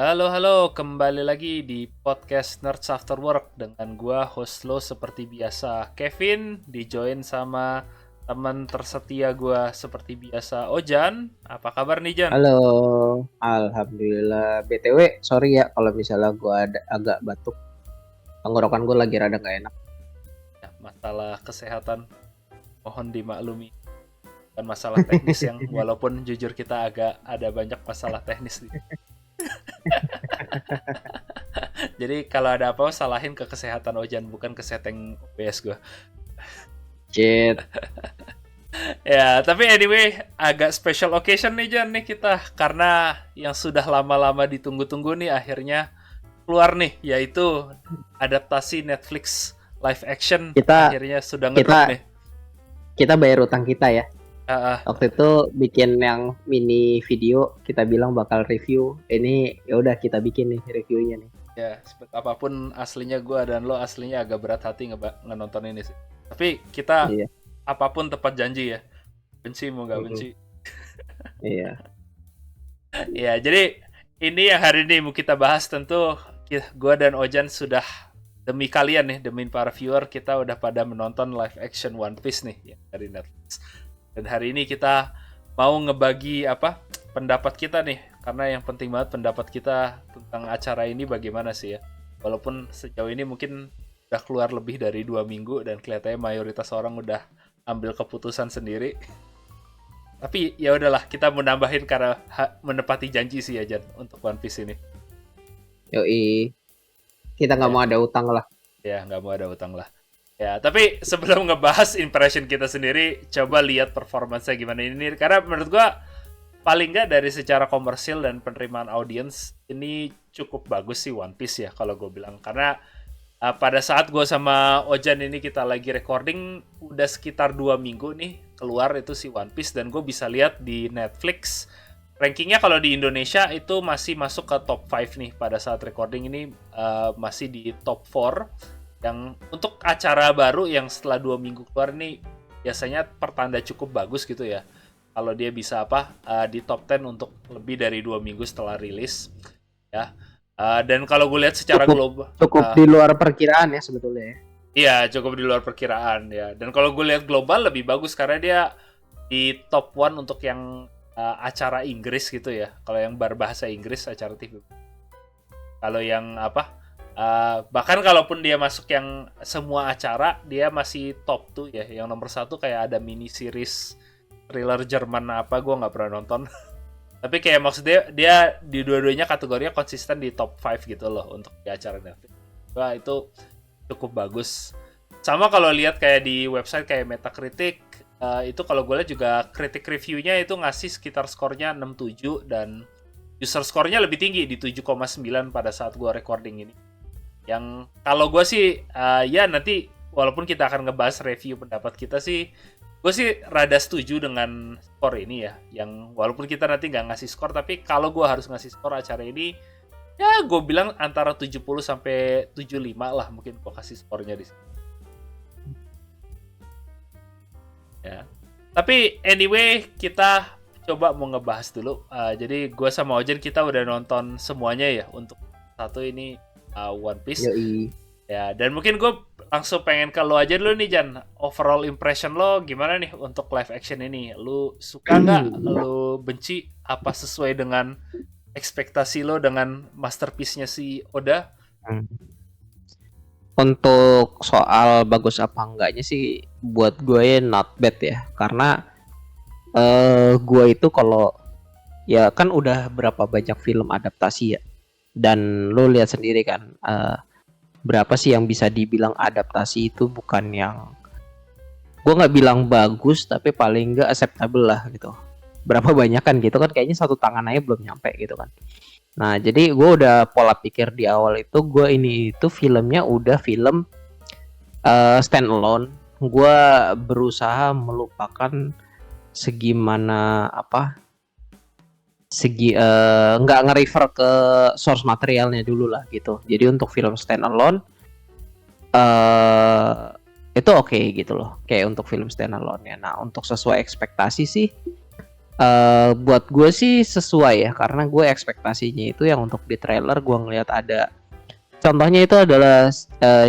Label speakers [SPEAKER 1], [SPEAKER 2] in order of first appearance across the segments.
[SPEAKER 1] Halo, halo, kembali lagi di podcast Nerds After Work dengan gua host lo seperti biasa, Kevin, dijoin sama teman tersetia gua seperti biasa, Ojan. Apa kabar nih, Jan?
[SPEAKER 2] Halo, alhamdulillah. BTW, sorry ya kalau misalnya gue ada agak batuk. Tenggorokan gue lagi rada nggak enak.
[SPEAKER 1] Ya, masalah kesehatan mohon dimaklumi. Bukan masalah teknis yang walaupun jujur kita agak ada banyak masalah teknis nih. Jadi kalau ada apa salahin ke kesehatan Ojan, bukan kesehatan OBS gua.
[SPEAKER 2] Shit.
[SPEAKER 1] Ya, tapi anyway, agak special occasion nih Jan nih kita karena yang sudah lama-lama ditunggu-tunggu nih akhirnya keluar nih, yaitu adaptasi Netflix live action
[SPEAKER 2] Kita
[SPEAKER 1] akhirnya sudah ngedrop
[SPEAKER 2] kita
[SPEAKER 1] nih.
[SPEAKER 2] kita bayar utang kita ya.
[SPEAKER 1] Ah,
[SPEAKER 2] Waktu itu bikin yang mini video, kita bilang bakal review. Ini ya udah kita bikin nih reviewnya nih.
[SPEAKER 1] ya, apapun aslinya gue dan lo aslinya agak berat hati ngenonton ini sih. Tapi kita
[SPEAKER 2] Iya.
[SPEAKER 1] apapun tepat janji ya. Benci mau nggak
[SPEAKER 2] Mm-mm.
[SPEAKER 1] benci.
[SPEAKER 2] Iya.
[SPEAKER 1] Ya, jadi ini yang hari ini mau kita bahas tentu gue dan Ojan sudah demi kalian nih, demi para viewer kita udah pada menonton live action One Piece nih ya, dari Netflix. Dan hari ini kita mau ngebagi apa pendapat kita nih, karena yang penting banget pendapat kita tentang acara ini bagaimana sih ya. Walaupun sejauh ini mungkin udah keluar lebih dari 2 minggu dan kelihatannya mayoritas orang udah ambil keputusan sendiri. Tapi ya udahlah, kita mau nambahin karena menepati janji sih ya Jan untuk One Piece ini.
[SPEAKER 2] Yoi. Kita nggak
[SPEAKER 1] Ya,
[SPEAKER 2] mau ada utang lah.
[SPEAKER 1] ya nggak mau ada utang lah. Ya, tapi sebelum ngebahas impression kita sendiri, coba lihat performanya gimana ini. Karena menurut gua paling nggak dari secara komersil dan penerimaan audiens ini cukup bagus sih One Piece ya kalau gue bilang. Karena pada saat gue sama Ojan ini kita lagi recording udah sekitar 2 minggu nih keluar itu si One Piece dan gue bisa lihat di Netflix rankingnya kalau di Indonesia itu masih masuk ke top 5 nih pada saat recording ini masih di top 4 yang untuk acara baru yang setelah 2 minggu keluar ini biasanya pertanda cukup bagus gitu ya kalau dia bisa di top 10 untuk lebih dari 2 minggu setelah rilis ya. Dan kalau gue lihat secara
[SPEAKER 2] Cukup
[SPEAKER 1] global,
[SPEAKER 2] cukup di luar perkiraan ya sebetulnya ya.
[SPEAKER 1] iya cukup di luar perkiraan ya. Dan kalau gue lihat global lebih bagus karena dia di top one untuk yang acara Inggris gitu ya. Kalau yang berbahasa Inggris acara TV. Kalau yang bahkan kalaupun dia masuk yang semua acara dia masih top tuh ya. Yang nomor satu kayak ada mini series thriller Jerman apa gue nggak pernah nonton. Tapi kayak maksudnya dia di dua-duanya kategorinya konsisten di top 5 gitu loh untuk di acara Netflix. Wah itu cukup bagus. Sama kalau lihat kayak di website kayak Metacritic, itu kalau gue lihat juga kritik reviewnya itu ngasih sekitar skornya 67 dan user skornya lebih tinggi di 7,9 pada saat gue recording ini. Yang kalau gue sih ya nanti walaupun kita akan ngebahas review pendapat kita sih, gue sih rada setuju dengan skor ini ya. Yang walaupun kita nanti nggak ngasih skor, tapi kalau gue harus ngasih skor acara ini, ya gue bilang antara 70 sampai 75 lah mungkin gue kasih skornya di sini. Ya. Tapi anyway kita coba mau ngebahas dulu. Jadi gue sama Ojen kita udah nonton semuanya ya untuk satu ini One Piece.
[SPEAKER 2] Yoi.
[SPEAKER 1] Ya, dan mungkin gue langsung pengen ke lo aja dulu nih Jan. Overall impression lo gimana nih untuk live action ini? Lu suka nggak? Lu benci? Apa sesuai dengan ekspektasi lo dengan masterpiece-nya si Oda?
[SPEAKER 2] Untuk soal bagus apa enggaknya sih buat gue not bad ya, karena gue itu kalau ya kan udah berapa banyak film adaptasi ya, dan lo lihat sendiri kan berapa sih yang bisa dibilang adaptasi itu bukan yang, gue nggak bilang bagus tapi paling nggak acceptable lah gitu. Berapa banyak kan gitu kan, kayaknya satu tangan aja belum nyampe gitu kan. Nah jadi gue udah pola pikir di awal itu, gue ini itu filmnya udah film stand alone. Gue berusaha melupakan segimana apa segi nggak nge-refer ke source materialnya dulu lah gitu. Jadi untuk film stand alone itu oke gitu loh, kayak untuk film stand alone ya. Nah untuk sesuai ekspektasi sih Buat gue sih sesuai ya, karena gue ekspektasinya itu yang untuk di trailer gue ngelihat ada contohnya itu adalah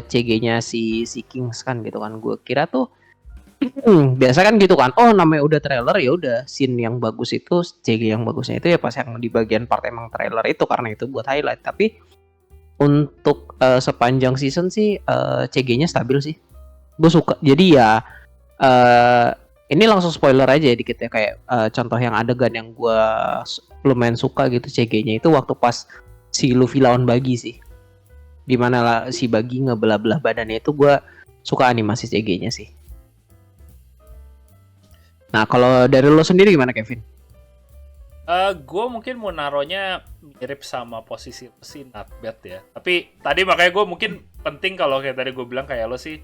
[SPEAKER 2] CG-nya si Kings kan gitu kan. Gue kira tuh biasa kan gitu kan. Oh, namanya udah trailer ya udah scene yang bagus itu CG yang bagusnya itu ya pas yang di bagian part emang trailer itu karena itu buat highlight. Tapi untuk sepanjang season sih CG-nya stabil sih. Gue suka. Jadi ya eh ini langsung spoiler aja ya dikit ya kayak contoh yang adegan yang gue lumayan suka gitu CG-nya itu waktu pas si Luffy lawan Bagi sih. Dimana lah si Bagi ngebelah-belah badannya itu gue suka animasi CG-nya sih. Nah kalau dari lo sendiri gimana Kevin?
[SPEAKER 1] Gue mungkin mau naruhnya mirip sama posisi lo sih, not bad ya. Tapi tadi makanya gue mungkin penting kalau kayak tadi gue bilang kayak lo sih.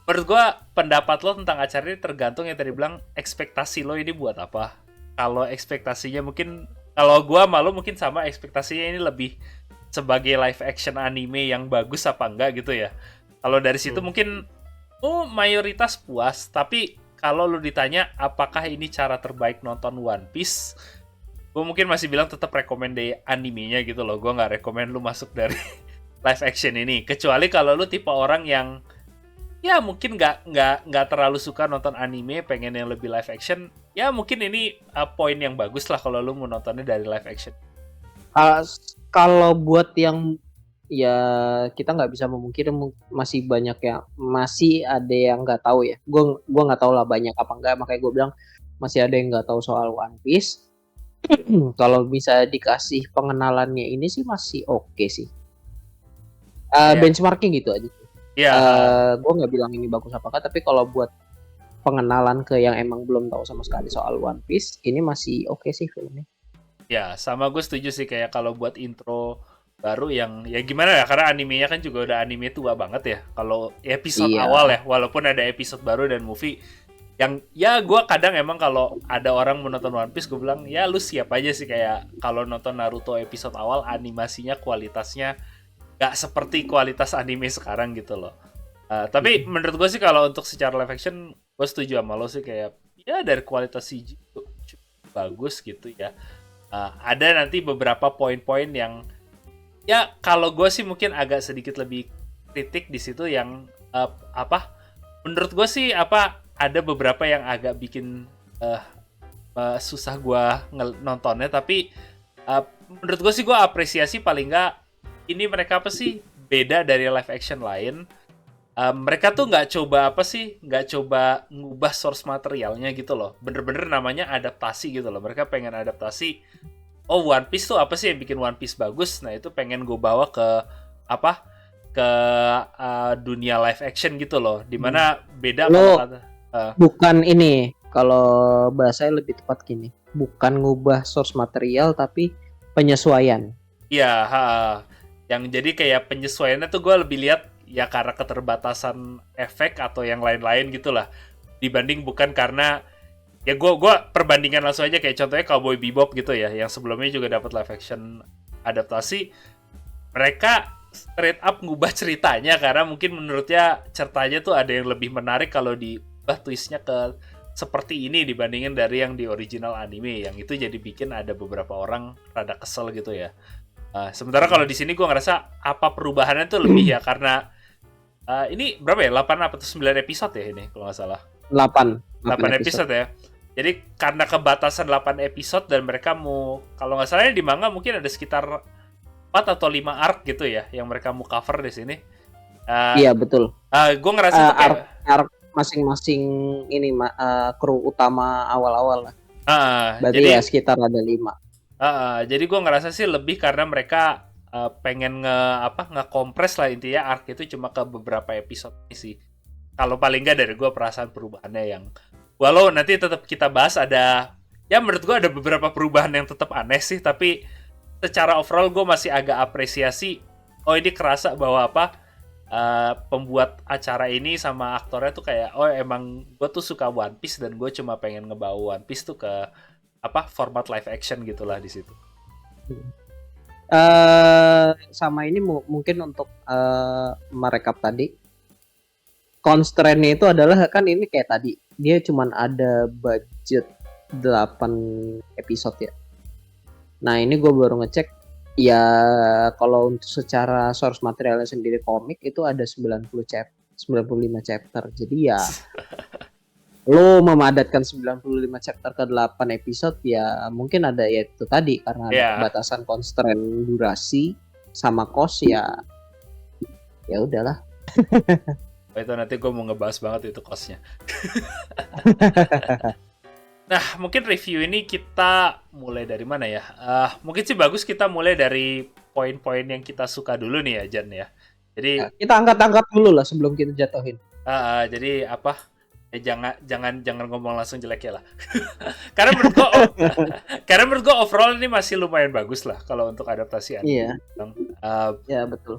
[SPEAKER 1] Menurut gue pendapat lo tentang acara ini tergantung yang tadi bilang ekspektasi lo ini buat apa. Kalau ekspektasinya mungkin, kalau gue malu mungkin sama ekspektasinya ini lebih sebagai live action anime yang bagus apa enggak gitu ya. Kalau dari situ mungkin mayoritas puas, tapi kalau lu ditanya apakah ini cara terbaik nonton One Piece, gue mungkin masih bilang tetap rekomend animenya gitu loh. Gue nggak rekomend lu masuk dari live action ini, kecuali kalau lu tipe orang yang ya mungkin nggak terlalu suka nonton anime, pengen yang lebih live action. Ya mungkin ini poin yang bagus lah kalau lu mau nontonnya dari live action.
[SPEAKER 2] Kalau buat yang ya kita nggak bisa memungkiri masih banyak yang masih ada yang nggak tahu ya. Gue nggak tahu lah banyak apa enggak, makanya gue bilang masih ada yang nggak tahu soal One Piece. Kalau bisa dikasih pengenalannya ini sih masih oke sih. Benchmarking gitu aja. Gue nggak bilang ini bagus apa enggak, tapi kalau buat pengenalan ke yang emang belum tahu sama sekali soal One Piece, ini masih oke sih filmnya.
[SPEAKER 1] Ya, sama gue setuju sih kayak kalau buat intro baru yang ya gimana ya, karena animenya kan juga udah anime tua banget ya. Kalau episode awal ya, walaupun ada episode baru dan movie yang ya gue kadang emang kalau ada orang menonton One Piece gue bilang ya lu siap aja sih kayak kalau nonton Naruto episode awal animasinya kualitasnya gak seperti kualitas anime sekarang gitu loh. Tapi menurut gue sih kalau untuk secara live action gue setuju sama lo sih kayak ya dari kualitas CG cukup bagus gitu ya. Ada nanti beberapa poin-poin yang ya kalau gue sih mungkin agak sedikit lebih kritik di situ yang menurut gue sih ada beberapa yang agak bikin susah gue nontonnya, tapi menurut gue sih gue apresiasi paling nggak ini mereka beda dari live action lain. Mereka tuh nggak coba ngubah source materialnya gitu loh. Bener-bener namanya adaptasi gitu loh. Mereka pengen adaptasi. Oh, One Piece tuh apa sih yang bikin One Piece bagus? Nah itu pengen gue bawa ke dunia live action gitu loh. Dimana beda kalau kata.
[SPEAKER 2] Bukan ini, kalau bahasanya lebih tepat gini. Bukan ngubah source material tapi penyesuaian.
[SPEAKER 1] Iya, yang jadi kayak penyesuaiannya tuh gue lebih lihat ya karena keterbatasan efek atau yang lain-lain gitulah, dibanding bukan karena ya gue perbandingan langsung aja kayak contohnya Cowboy Bebop gitu ya, yang sebelumnya juga dapat live action adaptasi. Mereka straight up ngubah ceritanya karena mungkin menurutnya ceritanya tuh ada yang lebih menarik kalau diubah twistnya ke seperti ini dibandingin dari yang di original anime, yang itu jadi bikin ada beberapa orang rada kesel gitu ya. Sementara kalau di sini gue ngerasa apa perubahannya tuh lebih ya karena ini berapa ya? 8 atau 9 episode ya ini kalau nggak salah.
[SPEAKER 2] 8
[SPEAKER 1] episode ya. Jadi karena kebatasan 8 episode dan mereka mau, kalau nggak salah di manga mungkin ada sekitar 4 atau 5 arc gitu ya yang mereka mau cover di sini.
[SPEAKER 2] Iya betul.
[SPEAKER 1] Gue ngerasa tuh kayak
[SPEAKER 2] arc masing-masing ini kru utama awal-awal lah. Berarti
[SPEAKER 1] jadi,
[SPEAKER 2] ya sekitar ada 5.
[SPEAKER 1] Jadi gue ngerasa sih lebih karena mereka pengen nge-kompres lah intinya arc itu cuma ke beberapa episode sih. Kalau paling nggak dari gue perasaan perubahannya yang walau nanti tetap kita bahas ada ya menurut gue ada beberapa perubahan yang tetap aneh sih, tapi secara overall gue masih agak apresiasi. Oh ini kerasa bahwa pembuat acara ini sama aktornya tuh kayak oh emang gue tuh suka One Piece dan gue cuma pengen ngebawa One Piece tuh ke format live action gitulah di situ.
[SPEAKER 2] Sama ini mungkin untuk merekap tadi, constraint-nya itu adalah kan ini kayak tadi dia cuman ada budget episode ya. Nah ini gue baru ngecek ya, kalau untuk secara source materialnya sendiri komik itu ada 95 chapter. Jadi ya lo memadatkan 95 chapter ke 8 episode ya mungkin ada ya itu tadi karena ada batasan constraint durasi sama cost ya udahlah.
[SPEAKER 1] Itu nanti gue mau ngebahas banget itu costnya. Nah, mungkin review ini kita mulai dari mana ya? Mungkin sih bagus kita mulai dari poin-poin yang kita suka dulu nih ya, Jan ya. Jadi
[SPEAKER 2] kita angkat-angkat dulu lah sebelum kita jatuhin.
[SPEAKER 1] Jadi apa? Jangan ngomong langsung jelek ya lah. Karena menurut gue overall ini masih lumayan bagus lah kalau untuk adaptasi anime.
[SPEAKER 2] Iya, betul.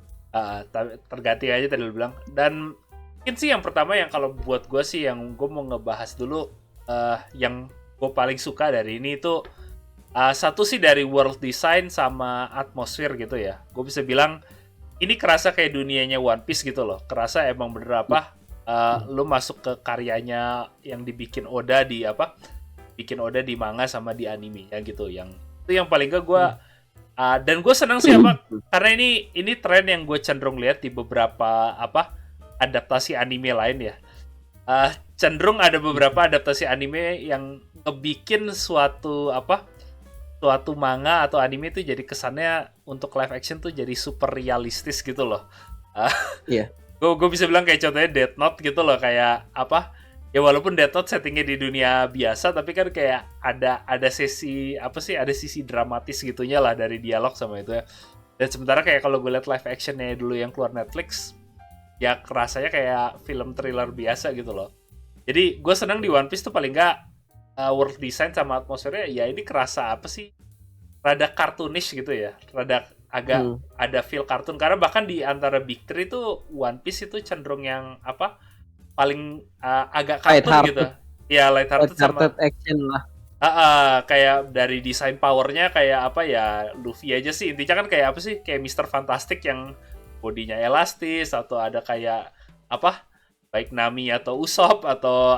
[SPEAKER 1] Terganti aja tadi lu bilang. Dan mungkin sih yang pertama yang kalau buat gue sih yang gue mau ngebahas dulu yang gue paling suka dari ini itu satu sih dari world design sama atmosfer gitu ya. Gue bisa bilang ini kerasa kayak dunianya One Piece gitu loh. Kerasa emang bener apa? Lu masuk ke karyanya yang dibikin Oda bikin Oda di manga sama di anime ya gitu. Yang itu yang paling gak gue dan gue senang sih karena ini tren yang gue cenderung lihat di beberapa adaptasi anime lain ya. Cenderung ada beberapa adaptasi anime yang ngebikin suatu manga atau anime itu jadi kesannya untuk live action tuh jadi super realistis gitu loh.
[SPEAKER 2] Iya.
[SPEAKER 1] Gue bisa bilang kayak contohnya Death Note gitu loh, kayak ya walaupun Death Note settingnya di dunia biasa tapi kan kayak ada sisi ada sisi dramatis gitunya lah dari dialog sama itu ya. Dan sementara kayak kalau gue liat live actionnya dulu yang keluar Netflix ya rasanya kayak film thriller biasa gitu loh. Jadi gue senang di One Piece tuh paling nggak world design sama atmosfernya ya ini kerasa rada cartoonish gitu ya, rada agak ada feel kartun karena bahkan di antara Big Three itu One Piece itu cenderung yang paling agak kartun gitu. Ya light-hearted sama
[SPEAKER 2] action lah.
[SPEAKER 1] Kayak dari desain powernya kayak ya Luffy aja sih intinya kan kayak kayak Mr. Fantastic yang bodinya elastis atau ada kayak baik Nami atau Usopp atau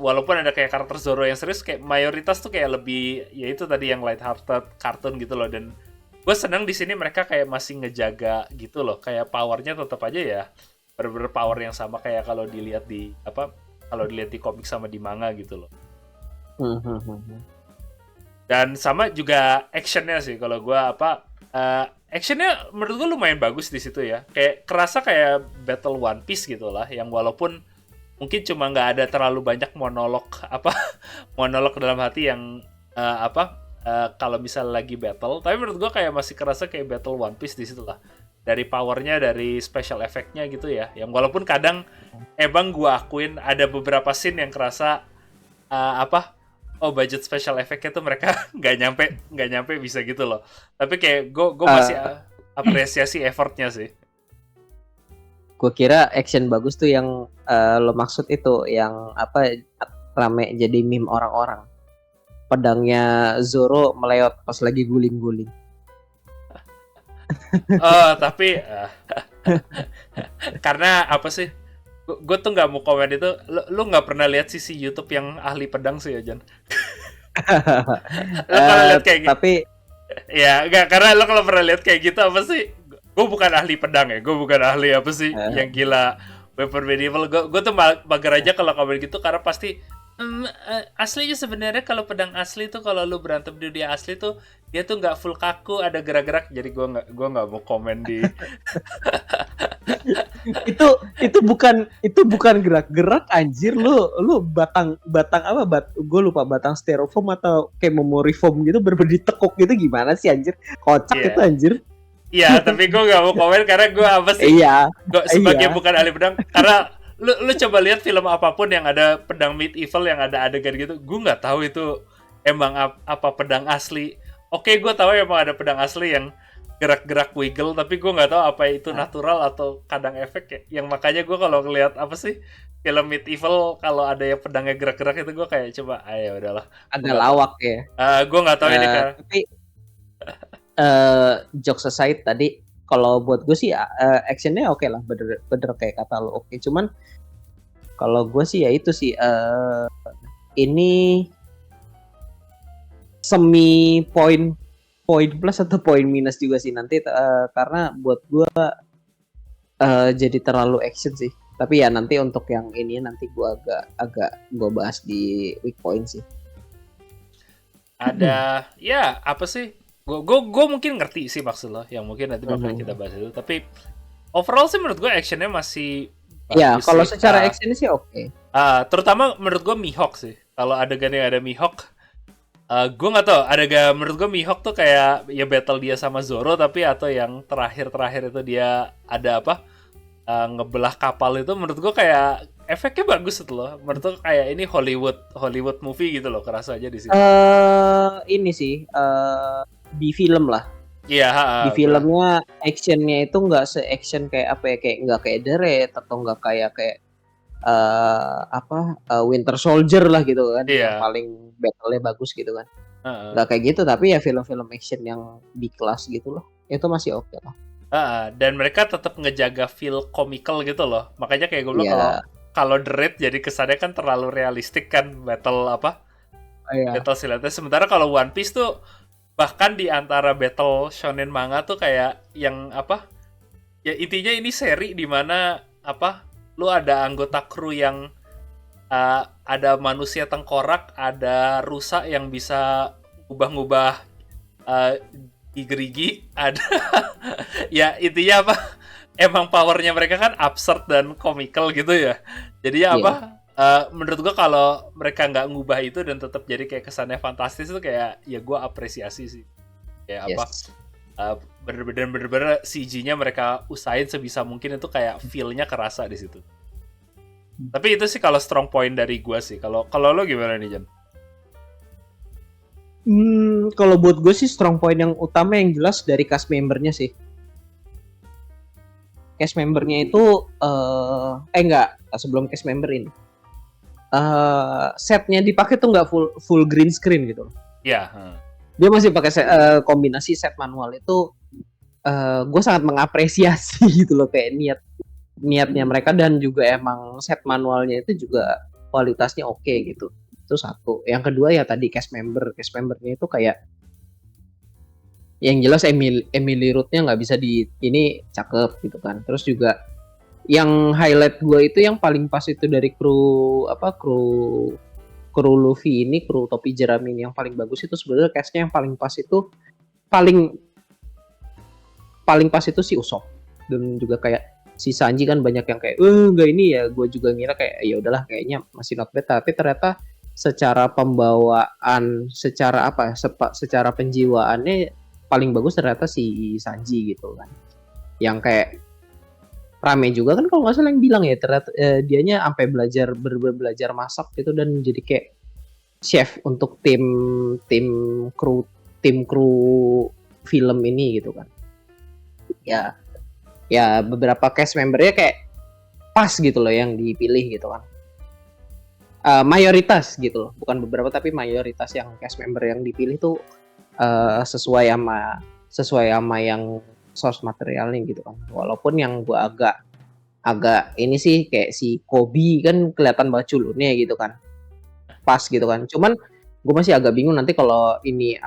[SPEAKER 1] walaupun ada kayak karakter Zoro yang serius kayak mayoritas tuh kayak lebih ya itu tadi yang light-hearted kartun gitu loh. Dan gue senang di sini mereka kayak masih ngejaga gitu loh, kayak powernya tetap aja ya bener-bener power yang sama kayak kalau dilihat di komik sama di manga gitu loh. Dan sama juga actionnya sih kalau gue actionnya menurut gue lumayan bagus di situ ya, kayak kerasa kayak Battle One Piece gitu lah, yang walaupun mungkin cuma nggak ada terlalu banyak monolog dalam hati yang kalau misalnya lagi battle, tapi menurut gue kayak masih kerasa kayak Battle One Piece di situ lah, dari powernya, dari special effect-nya gitu ya, yang walaupun kadang emang gue akuin ada beberapa scene yang kerasa budget special effect-nya tuh mereka nggak nyampe bisa gitu loh, tapi kayak gue masih apresiasi effortnya sih.
[SPEAKER 2] Gue kira action bagus tuh yang lo maksud itu yang rame jadi meme orang-orang, pedangnya Zoro meleot pas lagi guling-guling.
[SPEAKER 1] Tapi karena gue tuh nggak mau komen itu. Lu nggak pernah lihat sisi YouTube yang ahli pedang sih ya Jan? Lo kalau lihat kayak gitu
[SPEAKER 2] tapi
[SPEAKER 1] ya nggak, karena lo kalau pernah lihat kayak gitu gue bukan ahli pedang ya, gue bukan ahli yang gila weapon medieval. Gue tuh mager aja kalau komen gitu karena pasti aslinya sebenarnya kalau pedang asli tuh kalau lu berantem di dunia asli tuh dia tuh nggak full kaku, ada gerak-gerak. Jadi gue nggak mau komen di itu bukan gerak-gerak anjir. Lu batang gue lupa, batang styrofoam atau kayak memory foam gitu ditekuk gitu, gimana sih anjir, kocak itu anjir. Iya, tapi gue nggak mau komen karena gue gue sebagai bukan ahli pedang. Karena lu coba lihat film apapun yang ada pedang medieval yang ada adegan gitu, gue nggak tahu itu emang apa pedang asli. Oke, gue tahu emang ada pedang asli yang gerak-gerak wiggle, tapi gue nggak tahu apa itu natural atau kadang efek ya. Yang makanya gue kalau ngelihat film medieval kalau ada yang pedangnya gerak-gerak itu gue kayak coba ya udahlah,
[SPEAKER 2] agak lawak ya.
[SPEAKER 1] Gue nggak tahu ini kan.
[SPEAKER 2] Tapi jokes aside tadi, kalau buat gue sih actionnya oke lah, bener kayak kata lo oke. Cuman kalau gue sih ya itu sih ini semi poin plus atau poin minus juga sih nanti karena buat gue jadi terlalu action sih. Tapi ya nanti untuk yang ini nanti gue agak gue bahas di weak point sih.
[SPEAKER 1] Ada ya apa sih? Gue mungkin ngerti sih maksud lo, yang mungkin nanti bakal kita bahas itu. Tapi overall sih menurut gue actionnya masih
[SPEAKER 2] ya
[SPEAKER 1] bagus
[SPEAKER 2] kalau
[SPEAKER 1] sih.
[SPEAKER 2] secara action sih oke.
[SPEAKER 1] Terutama menurut gue Mihawk sih. Kalau adegan yang ada Mihawk, gue nggak tahu. Menurut gue Mihawk tuh kayak ya battle dia sama Zoro, tapi atau yang terakhir itu dia ada apa? Ngebelah kapal itu menurut gue kayak efeknya bagus itu loh. Menurut gue kayak ini Hollywood movie gitu loh, kerasa aja di sini.
[SPEAKER 2] Ini sih di film lah.
[SPEAKER 1] Iya,
[SPEAKER 2] Di filmnya actionnya itu nggak se-action kayak apa ya, kayak nggak kayak The Raid atau nggak kayak Winter Soldier lah gitu kan, yang paling battle-nya bagus gitu kan. Nggak kayak gitu, tapi ya film-film action yang di kelas gitu loh, itu masih oke lah.
[SPEAKER 1] Dan mereka tetap ngejaga feel comical gitu loh. Makanya kayak gue bilang kalau The Raid jadi kesannya kan terlalu realistik kan, battle battle silatnya. Sementara kalau One Piece tuh bahkan di antara battle shonen manga tuh kayak yang apa? Ya intinya ini seri di mana lu ada anggota kru yang ada manusia tengkorak, ada rusa yang bisa ubah-ubah gerigi, ada ya intinya apa? Emang powernya mereka kan absurd dan comical gitu ya. Jadi ya menurut gua kalau mereka nggak ngubah itu dan tetap jadi kayak kesannya fantastis itu kayak ya gua apresiasi sih. Kayak bener-bener CG-nya mereka usahain sebisa mungkin itu kayak feel-nya kerasa di situ. Tapi itu sih kalau strong point dari gua sih. Kalau lo gimana nih, Jan?
[SPEAKER 2] Kalau buat gue sih strong point yang utama yang jelas dari cast membernya sih. Cast membernya itu sebelum cast member ini. Setnya dipakai tuh nggak full green screen gitu.
[SPEAKER 1] Iya.
[SPEAKER 2] Dia masih pakai kombinasi set manual itu. Gue sangat mengapresiasi gitu loh, kayak niatnya mereka, dan juga emang set manualnya itu juga kualitasnya oke gitu. Itu satu. Yang kedua ya tadi cast membernya itu kayak yang jelas Emily Root-nya nggak bisa ini cakep gitu kan. Terus juga yang highlight gue itu yang paling pas itu dari kru Luffy ini, kru topi jerami ini yang paling bagus itu sebenarnya cast-nya yang paling pas itu paling pas itu si Usopp, dan juga kayak si Sanji kan banyak yang kayak enggak ini ya, gue juga ngira kayak ya udahlah kayaknya masih not bad, tapi ternyata secara pembawaan, secara penjiwaannya paling bagus ternyata si Sanji gitu kan, yang kayak rame juga kan kalau nggak salah yang bilang ya ternyata dianya sampai belajar masak gitu dan jadi kayak chef untuk tim kru film ini gitu kan. Ya beberapa cast membernya kayak pas gitu loh yang dipilih gitu kan. Mayoritas gitu loh, bukan beberapa tapi mayoritas yang cast member yang dipilih tuh sesuai sama yang source materialnya gitu kan. Walaupun yang gue agak ini sih kayak si Kobe kan kelihatan banget culunnya gitu kan, pas gitu kan. Cuman gue masih agak bingung nanti kalau ini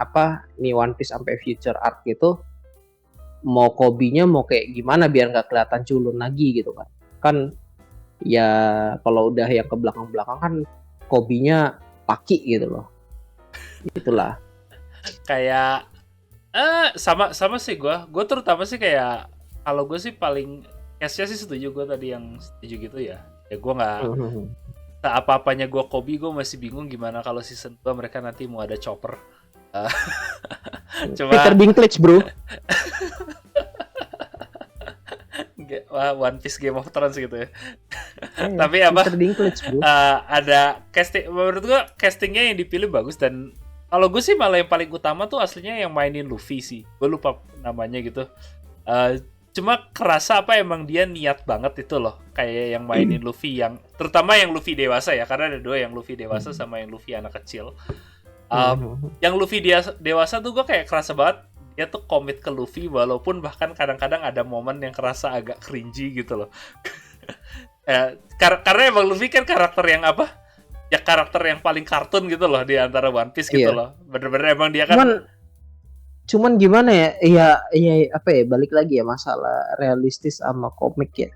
[SPEAKER 2] One Piece sampai future arc gitu, mau Kobe-nya mau kayak gimana biar nggak kelihatan culun lagi gitu kan. Kan ya kalau udah yang ke belakang kan Kobe-nya laki gitu loh. Itulah.
[SPEAKER 1] Kayak sama sih gue terutama sih kayak kalau gue sih paling case-nya sih setuju, gue tadi yang setuju gitu ya gue nggak apa-apanya gue Kobe, gue masih bingung gimana kalau season 2 mereka nanti mau ada Chopper.
[SPEAKER 2] Peter Dinklage bro.
[SPEAKER 1] One Piece Game of Thrones gitu ya. Tapi
[SPEAKER 2] Peter Dinklage bro.
[SPEAKER 1] Ada casting, menurut gue castingnya yang dipilih bagus, dan kalau gue sih malah yang paling utama tuh aslinya yang mainin Luffy sih, gue lupa namanya gitu. Cuma kerasa emang dia niat banget itu loh, kayak yang mainin Luffy, yang terutama yang Luffy dewasa ya, karena ada dua, yang Luffy dewasa sama yang Luffy anak kecil. Yang Luffy dia dewasa tuh gue kayak kerasa banget dia tuh komit ke Luffy, walaupun bahkan kadang-kadang ada momen yang kerasa agak cringy gitu loh. Karena emang Luffy kan karakter yang ya karakter yang paling kartun gitu loh di antara One Piece gitu
[SPEAKER 2] Iya.
[SPEAKER 1] loh. Bener-bener emang dia
[SPEAKER 2] Cuman
[SPEAKER 1] kan
[SPEAKER 2] cuman gimana ya? Iya, iya apa ya? Balik lagi ya masalah realistis sama komik ya.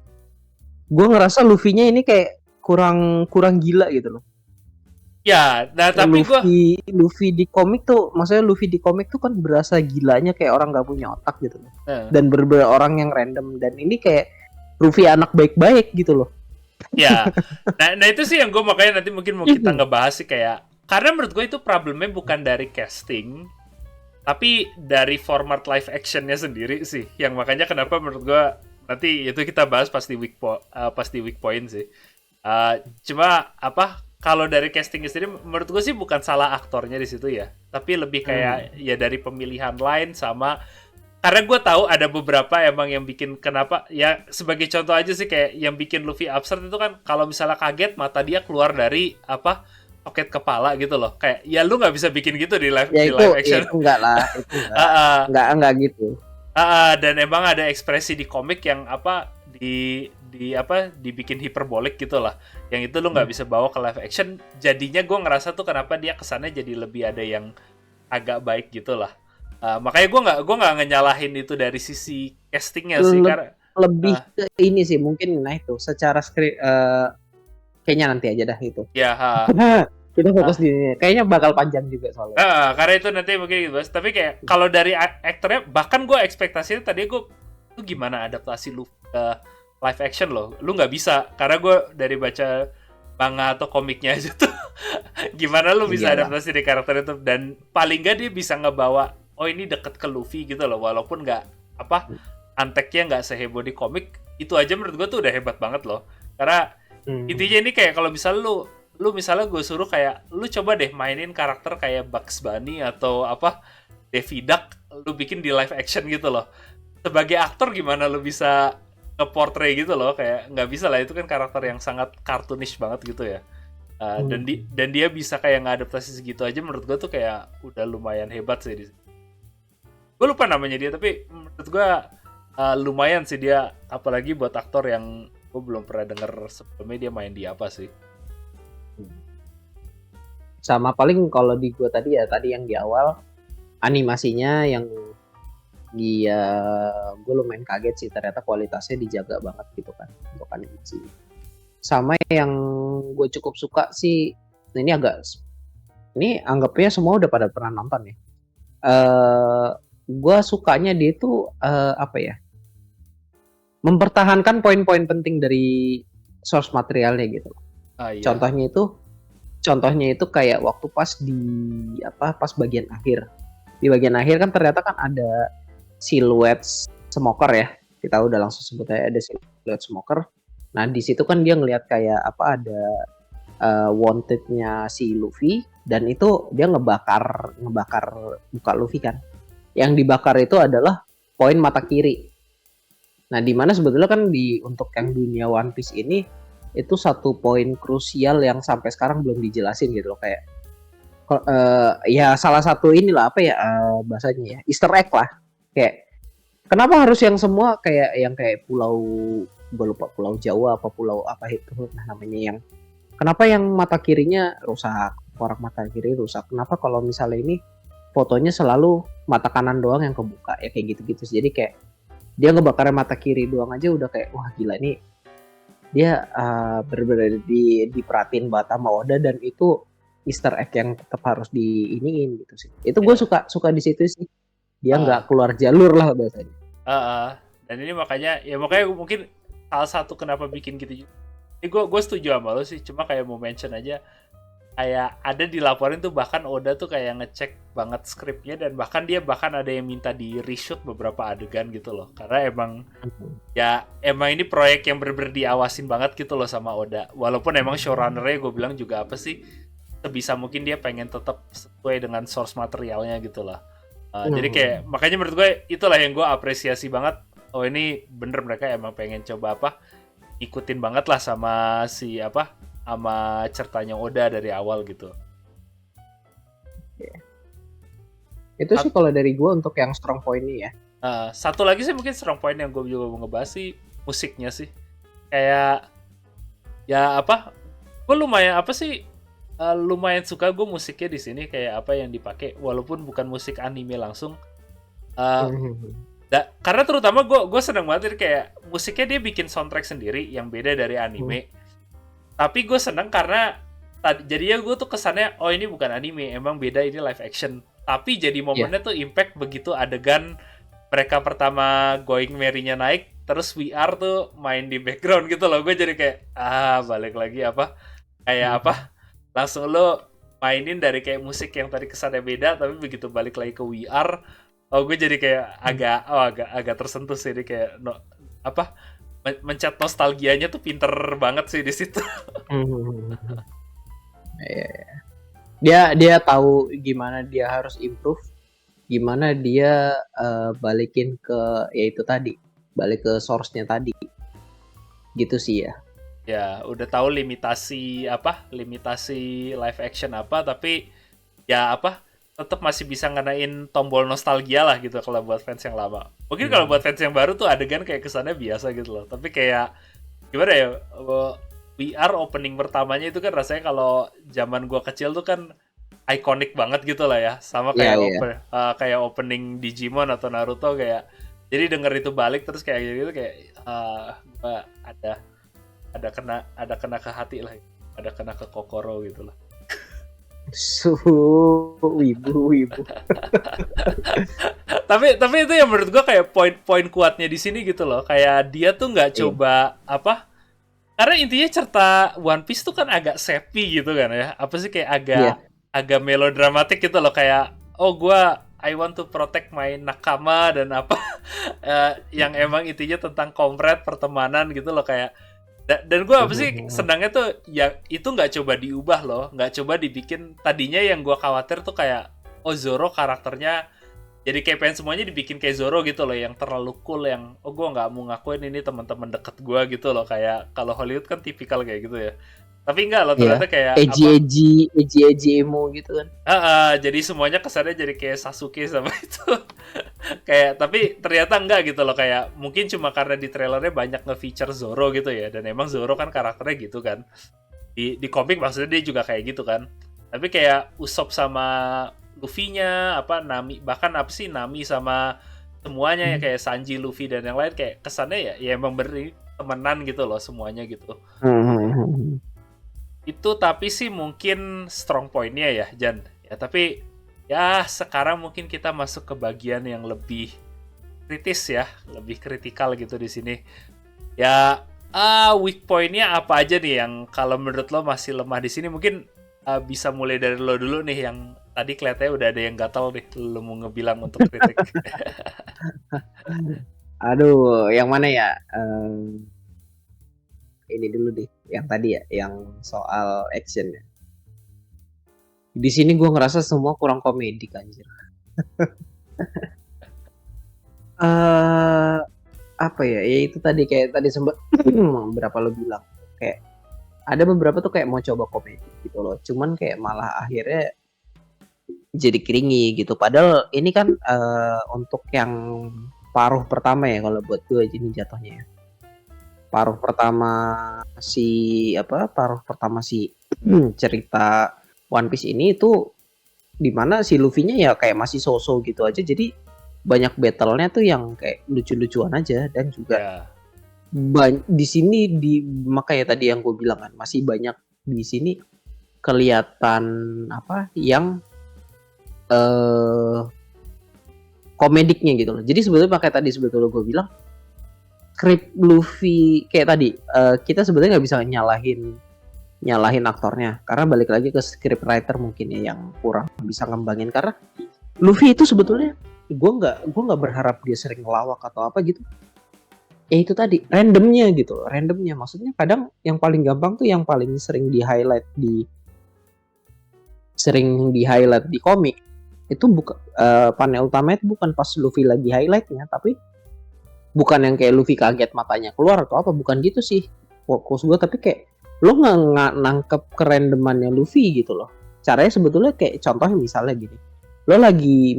[SPEAKER 2] Gue ngerasa Luffy-nya ini kayak kurang kurang gila gitu loh.
[SPEAKER 1] ya, nah
[SPEAKER 2] Kayak
[SPEAKER 1] tapi gue
[SPEAKER 2] Luffy di komik tuh, maksudnya Luffy di komik tuh kan berasa gilanya kayak orang gak punya otak gitu loh. Dan berbeda orang yang random, dan ini kayak Luffy anak baik-baik gitu loh.
[SPEAKER 1] ya, nah itu sih yang gue makanya nanti mungkin mau kita ngebahas sih kayak karena menurut gue itu problemnya bukan dari casting, tapi dari format live actionnya sendiri sih. Yang makanya kenapa menurut gue nanti itu kita bahas pas di weak point sih. Cuma apa? Kalau dari castingnya sendiri, menurut gue sih bukan salah aktornya di situ ya, tapi lebih kayak ya dari pemilihan line sama karena gue tahu ada beberapa emang yang bikin kenapa ya sebagai contoh aja sih kayak yang bikin Luffy absurd itu kan kalau misalnya kaget mata dia keluar dari apa soket kepala gitu loh kayak ya lu nggak bisa bikin gitu di live
[SPEAKER 2] Ya
[SPEAKER 1] di
[SPEAKER 2] itu,
[SPEAKER 1] live
[SPEAKER 2] ya
[SPEAKER 1] action.
[SPEAKER 2] itu enggak lah, itu enggak gitu.
[SPEAKER 1] Dan emang ada ekspresi di komik yang apa di apa dibikin hiperbolik gitu lah yang itu lu nggak bisa bawa ke live action jadinya gue ngerasa tuh kenapa dia kesannya jadi lebih ada yang agak baik gitu lah. Makanya gue nggak ngenyalahin itu dari sisi castingnya sih karena
[SPEAKER 2] lebih ke ini sih mungkin nah itu secara skrip kayaknya nanti aja dah itu.
[SPEAKER 1] Ya,
[SPEAKER 2] kita fokus di ini. Kayaknya bakal panjang juga soalnya.
[SPEAKER 1] Karena itu nanti mungkin gitu Bas. Tapi kayak kalau dari aktornya bahkan gue ekspektasinya tadi gue tuh gimana adaptasi lu ke live action loh. Lu nggak bisa karena gue dari baca manga atau komiknya aja tuh gimana lu bisa adaptasi di karakter itu dan paling nggak dia bisa ngebawa oh ini deket ke Luffy gitu loh walaupun nggak apa anteknya nggak seheboh di komik itu aja menurut gue tuh udah hebat banget loh karena intinya ini kayak kalau misal lu misalnya gue suruh kayak lu coba deh mainin karakter kayak Bugs Bunny atau apa Daffy Duck lu bikin di live action gitu loh sebagai aktor gimana lu bisa nge-portray gitu loh kayak nggak bisa lah itu kan karakter yang sangat cartoonish banget gitu ya. Dan dia bisa kayak ngadaptasi segitu aja menurut gue tuh kayak udah lumayan hebat sih. Gue lupa namanya dia tapi menurut gue lumayan sih dia apalagi buat aktor yang gue belum pernah denger sebelumnya dia main di apa sih.
[SPEAKER 2] Sama paling kalau di gue tadi yang di awal animasinya yang dia gue lumayan kaget sih ternyata kualitasnya dijaga banget gitu kan untuk animasi. Sama yang gue cukup suka sih ini anggapnya semua udah pada pernah nonton ya. Gue sukanya dia itu apa ya mempertahankan poin-poin penting dari source materialnya gitu.
[SPEAKER 1] Iya.
[SPEAKER 2] Contohnya itu kayak waktu pas bagian akhir. Di bagian akhir kan ternyata kan ada siluet smoker ya. Kita udah langsung sebut aja ada siluet smoker. Nah, di situ kan dia ngelihat kayak ada wanted-nya si Luffy dan itu dia ngebakar muka Luffy kan. Yang dibakar itu adalah poin mata kiri. Nah, di mana sebetulnya kan untuk yang dunia One Piece ini itu satu poin krusial yang sampai sekarang belum dijelasin gitu loh kayak ya salah satu inilah bahasanya ya Easter egg lah kayak kenapa harus yang semua kayak pulau gue lupa pulau Jawa apa pulau apa itu namanya yang kenapa yang mata kirinya rusak orang mata kiri rusak kenapa kalau misalnya ini fotonya selalu mata kanan doang yang kebuka ya kayak gitu-gitu jadi kayak dia ngebakar mata kiri doang aja udah kayak wah gila nih dia bener-bener diperhatiin banget sama Oda dan itu Easter egg yang tetap harus diiniin gitu sih itu gue suka di situ sih dia nggak keluar jalur lah biasanya
[SPEAKER 1] dan ini makanya mungkin salah satu kenapa bikin gitu ini gue setuju sama lo sih cuma kayak mau mention aja kayak ada dilaporin tuh bahkan Oda tuh kayak ngecek banget skripnya dan bahkan ada yang minta di reshoot beberapa adegan gitu loh karena emang ini proyek yang bener-bener diawasin banget gitu loh sama Oda walaupun emang showrunner-nya gue bilang juga apa sih sebisa mungkin dia pengen tetap sesuai dengan source materialnya gitu lah jadi kayak makanya menurut gue itulah yang gue apresiasi banget oh ini bener mereka emang pengen coba ikutin banget lah sama sama ceritanya Oda dari awal gitu.
[SPEAKER 2] Itu sih kalau dari gue untuk yang strong point ini ya.
[SPEAKER 1] Satu lagi sih mungkin strong point yang gue juga mau ngebahas sih musiknya sih. Kayak ya gue lumayan lumayan suka gue musiknya di sini kayak apa yang dipakai walaupun bukan musik anime langsung. Eh, karena terutama gue seneng banget ini kayak musiknya dia bikin soundtrack sendiri yang beda dari anime. Tapi gue seneng karena jadinya gue tuh kesannya oh ini bukan anime, emang beda ini live action. Tapi jadi momennya tuh impact begitu adegan mereka pertama going merry-nya naik, terus VR tuh main di background gitu loh. Gue jadi kayak balik lagi apa kayak apa langsung lo mainin dari kayak musik yang tadi kesannya beda, tapi begitu balik lagi ke VR, oh gue jadi kayak agak tersentuh sih, ini kayak apa mencet nostalgianya tuh pinter banget sih di situ.
[SPEAKER 2] Dia tahu gimana dia harus improve, gimana dia balikin ke yaitu tadi, balik ke source-nya tadi. Gitu sih ya.
[SPEAKER 1] Ya, udah tahu limitasi live action apa, tapi ya tetap masih bisa ngenain tombol nostalgia lah gitu kalau buat fans yang lama. Mungkin kalau buat fans yang baru tuh adegan kayak kesannya biasa gitu loh. Tapi kayak gimana ya, VR opening pertamanya itu kan rasanya kalau zaman gua kecil tuh kan ikonik banget gitu lah ya. Sama kayak kayak opening Digimon atau Naruto kayak. Jadi denger itu balik terus kayak gitu kayak gua ada kena ke hati lah. Ada kena ke kokoro gitu lah.
[SPEAKER 2] Wibu.
[SPEAKER 1] tapi itu yang menurut gua kayak poin kuatnya di sini gitu loh. Kayak dia tuh nggak coba karena intinya cerita One Piece tuh kan agak sappy gitu kan ya. Apa sih kayak agak melodramatik gitu loh, kayak I want to protect my nakama dan yang emang intinya tentang comrade, pertemanan gitu loh kayak. Dan gue apa sih senangnya tuh ya itu nggak coba diubah loh, nggak coba dibikin. Tadinya yang gue khawatir tuh kayak Zoro karakternya jadi kayak pengen semuanya dibikin kayak Zoro gitu loh, yang terlalu cool, yang gue nggak mau ngakuin ini teman-teman deket gue gitu loh, kayak kalau Hollywood kan tipikal kayak gitu ya. Tapi enggak loh, ternyata kayak
[SPEAKER 2] edgy emo gitu kan.
[SPEAKER 1] Jadi semuanya kesannya jadi kayak Sasuke sama itu. Kayak tapi ternyata enggak gitu loh, kayak mungkin cuma karena di trailernya banyak nge-feature Zoro gitu ya, dan emang Zoro kan karakternya gitu kan. Di komik maksudnya dia juga kayak gitu kan. Tapi kayak Usopp sama Luffy-nya, Nami, bahkan Nami sama semuanya ya kayak Sanji, Luffy dan yang lain kayak kesannya ya emang beri temenan gitu loh semuanya gitu. Itu tapi sih mungkin strong point-nya ya, Jan. Ya tapi ya sekarang mungkin kita masuk ke bagian yang lebih kritis ya, lebih kritikal gitu di sini. Ya weak point-nya apa aja nih yang kalau menurut lo masih lemah di sini? Mungkin bisa mulai dari lo dulu nih, yang tadi kelihatannya udah ada yang gatal nih, lo mau ngebilang untuk kritik.
[SPEAKER 2] Aduh, yang mana ya? Ini dulu deh, yang tadi ya, yang soal action ya. Di sini gue ngerasa semua kurang komedi anjir. Apa ya? Ya itu tadi kayak tadi sempat berapa lo bilang kayak ada beberapa tuh kayak mau coba komedi gitu loh. Cuman kayak malah akhirnya jadi keringi gitu. Padahal ini kan untuk yang paruh pertama ya kalau buat gue ini jatuhnya ya. Paruh pertama si cerita One Piece ini itu dimana si Luffy-nya ya kayak masih so-so gitu aja, jadi banyak battle-nya tuh yang kayak lucu-lucuan aja, dan juga di sini makanya tadi yang gue bilang kan masih banyak di sini kelihatan yang komediknya gitu loh. Jadi sebetulnya makanya tadi sebetulnya gue bilang skrip Luffy kayak tadi kita sebetulnya nggak bisa nyalahin aktornya, karena balik lagi ke script writer mungkin ya yang kurang bisa ngembangin. Karena Luffy itu sebetulnya gue nggak berharap dia sering ngelawak atau apa gitu. Ya itu tadi randomnya maksudnya kadang yang paling gampang tuh yang paling sering di highlight di komik itu bukan panel utama itu bukan pas Luffy lagi highlightnya, tapi bukan yang kayak Luffy kaget matanya keluar atau apa, bukan gitu sih fokus gue, tapi kayak lo nggak nangkep kerandomannya Luffy gitu loh. Caranya sebetulnya kayak contohnya misalnya gini, lo lagi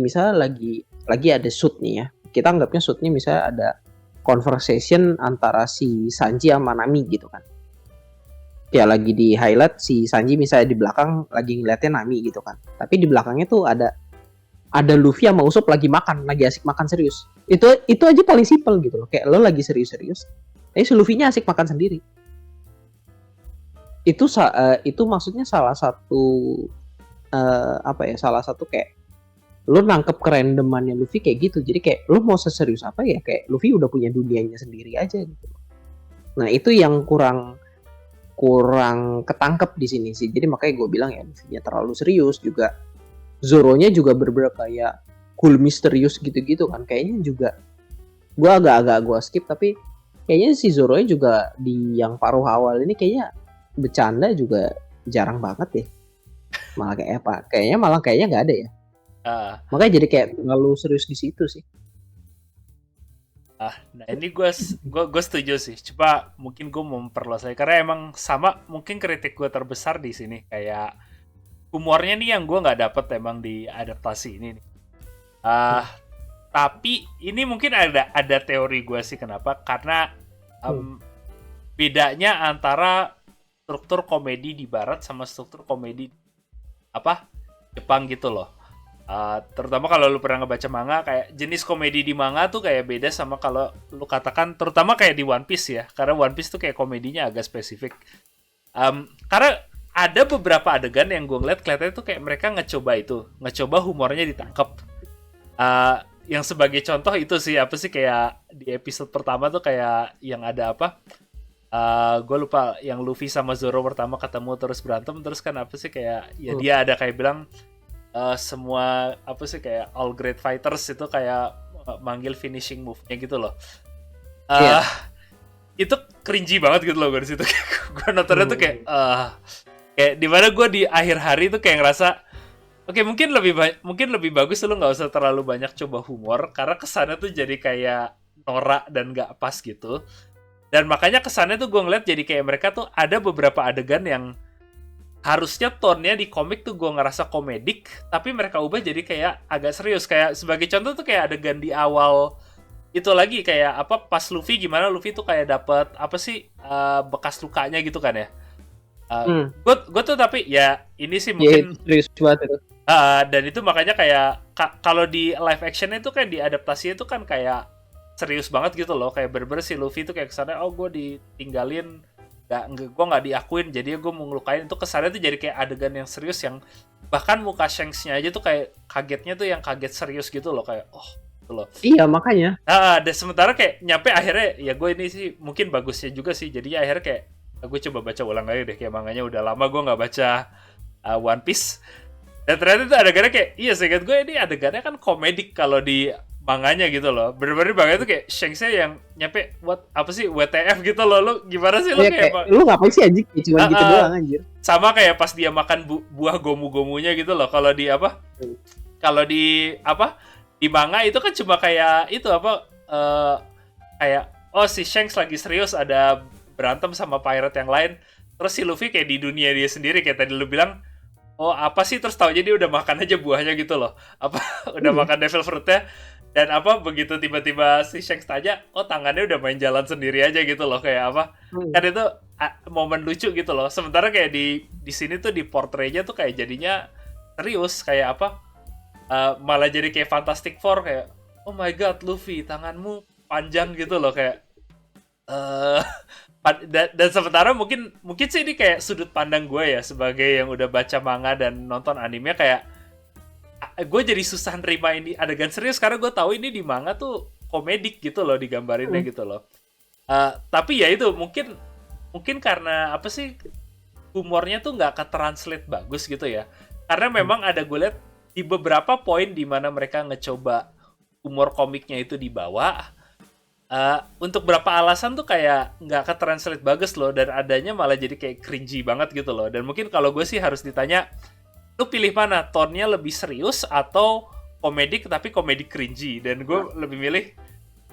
[SPEAKER 2] ada shoot nih ya, kita anggapnya shootnya misalnya ada conversation antara si Sanji sama Nami gitu kan. ya lagi di highlight si Sanji misalnya di belakang lagi ngeliatin Nami gitu kan, tapi di belakangnya tuh ada Luffy sama Usopp lagi makan, lagi asik makan serius. Itu aja paling simpel gitu loh, kayak lo lagi serius-serius tapi si Luffy-nya asik makan sendiri. Itu maksudnya salah satu apa ya, salah satu kayak lu nangkep kerandomannya Luffy kayak gitu. Jadi kayak lu mau seserius apa ya, kayak Luffy udah punya dunianya sendiri aja gitu. Nah itu yang kurang ketangkep di sini sih. Jadi makanya gue bilang ya Luffy-nya terlalu serius, juga Zoro-nya juga bener-bener kayak cool misterius gitu-gitu kan. Kayaknya juga gue agak-agak gue skip, tapi kayaknya si Zoro-nya juga di yang paruh awal ini kayaknya bercanda juga jarang banget deh. Malah kayak apa? Kayaknya nggak ada ya.
[SPEAKER 1] Ah,
[SPEAKER 2] Makanya jadi kayak terlalu serius di situ sih.
[SPEAKER 1] nah ini gue setuju sih. Coba mungkin gue mau memperluas lagi karena emang sama mungkin kritik gue terbesar di sini kayak humornya nih yang gue nggak dapet emang di adaptasi ini nih. Tapi ini mungkin ada teori gue sih kenapa, karena bedanya antara struktur komedi di Barat sama struktur komedi apa Jepang gitu loh. Terutama kalau lu pernah ngebaca manga, kayak jenis komedi di manga tuh kayak beda sama kalau lu katakan, terutama kayak di One Piece ya, karena One Piece tuh kayak komedinya agak spesifik. Karena ada beberapa adegan yang gue ngeliat kelihatannya tuh kayak mereka ngecoba humornya ditangkap. Yang sebagai contoh itu sih apa sih, kayak di episode pertama tuh kayak yang ada apa? Gue lupa, yang Luffy sama Zoro pertama ketemu terus berantem, terus kan apa sih kayak ya dia ada kayak bilang semua apa sih kayak all great fighters itu kayak manggil finishing move-nya gitu loh.
[SPEAKER 2] Iya.
[SPEAKER 1] Itu cringy banget gitu loh gue di situ. Gue nontonnya tuh kayak di mana gue di akhir hari tuh kayak ngerasa oke, mungkin lebih bagus lu nggak usah terlalu banyak coba humor karena kesannya tuh jadi kayak norak dan nggak pas gitu. Dan makanya kesannya tuh gue ngeliat jadi kayak mereka tuh ada beberapa adegan yang harusnya tone-nya di komik tuh gue ngerasa komedik, tapi mereka ubah jadi kayak agak serius. Kayak sebagai contoh tuh kayak adegan di awal itu lagi kayak apa pas Luffy, gimana Luffy tuh kayak dapet apa sih bekas lukanya gitu kan ya. Gue tuh tapi ya ini sih mungkin
[SPEAKER 2] serius banget itu.
[SPEAKER 1] dan itu makanya kayak kalau di live action itu kan diadaptasi itu kan kayak serius banget gitu loh, kayak bener-bener si Luffy tuh kayak kesannya oh gue ditinggalin, gue nggak diakuin, jadi gue mau ngelukain. Itu kesannya tuh jadi kayak adegan yang serius, yang bahkan muka Shanks-nya aja tuh kayak kagetnya tuh yang kaget serius gitu loh, kayak oh gitu loh.
[SPEAKER 2] Iya makanya.
[SPEAKER 1] Dan sementara kayak nyampe akhirnya ya gue ini sih mungkin bagusnya juga sih, jadinya akhirnya kayak gue coba baca ulang lagi deh, kayak manganya udah lama gue nggak baca One Piece. Dan ternyata itu adegannya kayak, iya seingat gue ini adegannya kan komedik kalau di manganya gitu loh. Bener-bener banget tuh kayak Shanks-nya yang nyampe apa sih WTF gitu loh. Lu gimana sih lu
[SPEAKER 2] Ya,
[SPEAKER 1] kayak
[SPEAKER 2] lu ngapain sih anjing? Cuma gitu doang anjir.
[SPEAKER 1] sama kayak pas dia makan buah gomu-gomunya gitu loh. Kalau di apa? Kalau di apa? Di manga itu kan cuma kayak itu apa kayak oh si Shanks lagi serius ada berantem sama pirate yang lain. Terus si Luffy kayak di dunia dia sendiri kayak tadi lu bilang. Oh apa sih, terus tahu jadi udah makan aja buahnya gitu loh, apa udah makan devil fruitnya, dan apa begitu tiba-tiba si Shanks tanya, oh tangannya udah main jalan sendiri aja gitu loh, kayak apa kan itu momen lucu gitu loh. Sementara kayak di sini tuh di portraynya tuh kayak jadinya serius, kayak apa malah jadi kayak Fantastic Four, kayak oh my god Luffy tanganmu panjang gitu loh, kayak dan sementara mungkin sih ini kayak sudut pandang gue ya sebagai yang udah baca manga dan nonton anime, kayak gue jadi susah nerima ini adegan serius karena gue tahu ini di manga tuh komedik gitu loh digambarinnya gitu loh. Tapi ya itu mungkin karena apa sih humornya tuh nggak ke-translate bagus gitu ya, karena memang ada gue lihat di beberapa poin di mana mereka ngecoba humor komiknya itu dibawa. Untuk berapa alasan tuh kayak nggak ke-translate bagus loh, dan adanya malah jadi kayak cringy banget gitu loh. Dan mungkin kalau gue sih harus ditanya, lu pilih mana? Tone-nya lebih serius atau komedik tapi komedi cringy? Dan gue lebih milih,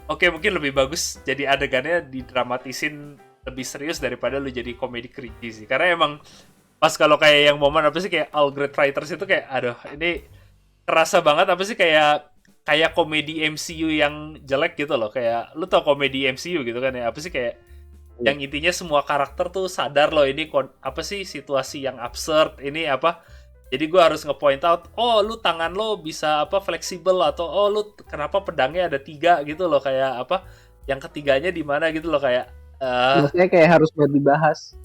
[SPEAKER 1] oke mungkin lebih bagus jadi adegannya didramatisin lebih serius daripada lu jadi komedi cringy sih. Karena emang pas kalau kayak yang momen apa sih kayak All Great Writers itu kayak aduh ini kerasa banget apa sih kayak komedi MCU yang jelek gitu loh. Kayak lu tau komedi MCU gitu kan ya, apa sih kayak yang intinya semua karakter tuh sadar loh ini apa sih situasi yang absurd ini apa. Jadi gue harus nge-point out, oh lu tangan lo bisa apa fleksibel, atau oh lu kenapa pedangnya ada 3 gitu loh, kayak apa yang ketiganya di mana gitu loh, kayak
[SPEAKER 2] maksudnya kayak harus buat dibahas.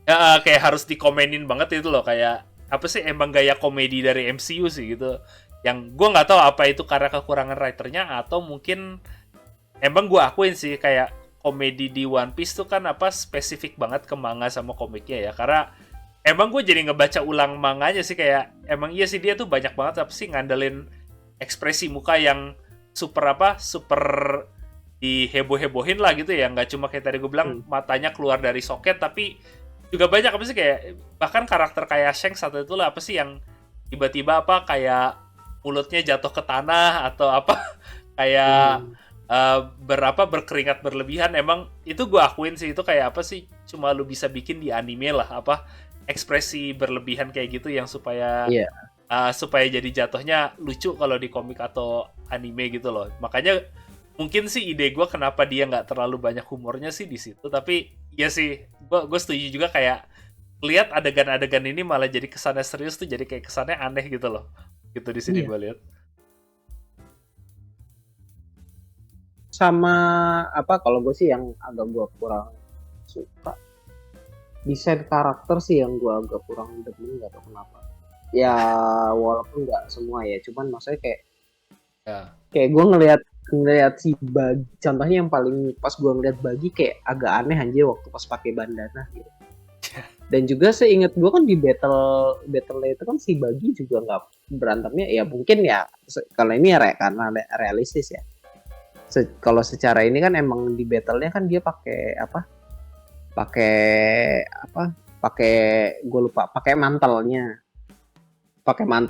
[SPEAKER 1] ya kayak harus dikomenin banget itu loh, kayak apa sih emang gaya komedi dari MCU sih gitu. Yang gue nggak tahu apa itu karena kekurangan writernya atau mungkin emang gue akuin sih kayak komedi di One Piece tuh kan apa spesifik banget ke manga sama komiknya ya, karena emang gue jadi ngebaca ulang manganya sih, kayak emang iya sih dia tuh banyak banget apa sih ngandelin ekspresi muka yang super apa super diheboh-hebohin lah gitu ya, nggak cuma kayak tadi gue bilang matanya keluar dari soket, tapi juga banyak apa sih kayak bahkan karakter kayak Shanks atau itulah apa sih yang tiba-tiba apa kayak mulutnya jatuh ke tanah atau apa kayak berkeringat berlebihan. Emang itu gue akuin sih itu kayak apa sih cuma lu bisa bikin di anime lah, apa ekspresi berlebihan kayak gitu yang supaya supaya jadi jatuhnya lucu kalau di komik atau anime gitu loh. Makanya mungkin sih ide gue kenapa dia nggak terlalu banyak humornya sih di situ. Tapi ya sih gue setuju juga, kayak lihat adegan-adegan ini malah jadi kesannya serius tuh jadi kayak kesannya aneh gitu loh. Gitu di sini gue lihat.
[SPEAKER 2] Sama apa kalau gue sih yang agak gue kurang suka desain karakter sih, yang gue agak kurang demen, nggak tahu kenapa ya, walaupun nggak semua ya, cuman maksudnya kayak gue ngelihat si Bagi, contohnya yang paling pas gue ngeliat Bagi kayak agak aneh anjir waktu pas pakai bandana gitu. Dan juga seingat gue kan di battle itu kan si Bagi juga nggak berantemnya ya, mungkin ya kalau ini ya karena realistis ya. Kalau secara ini kan emang di battle-nya kan dia pakai gue lupa, pakai mantel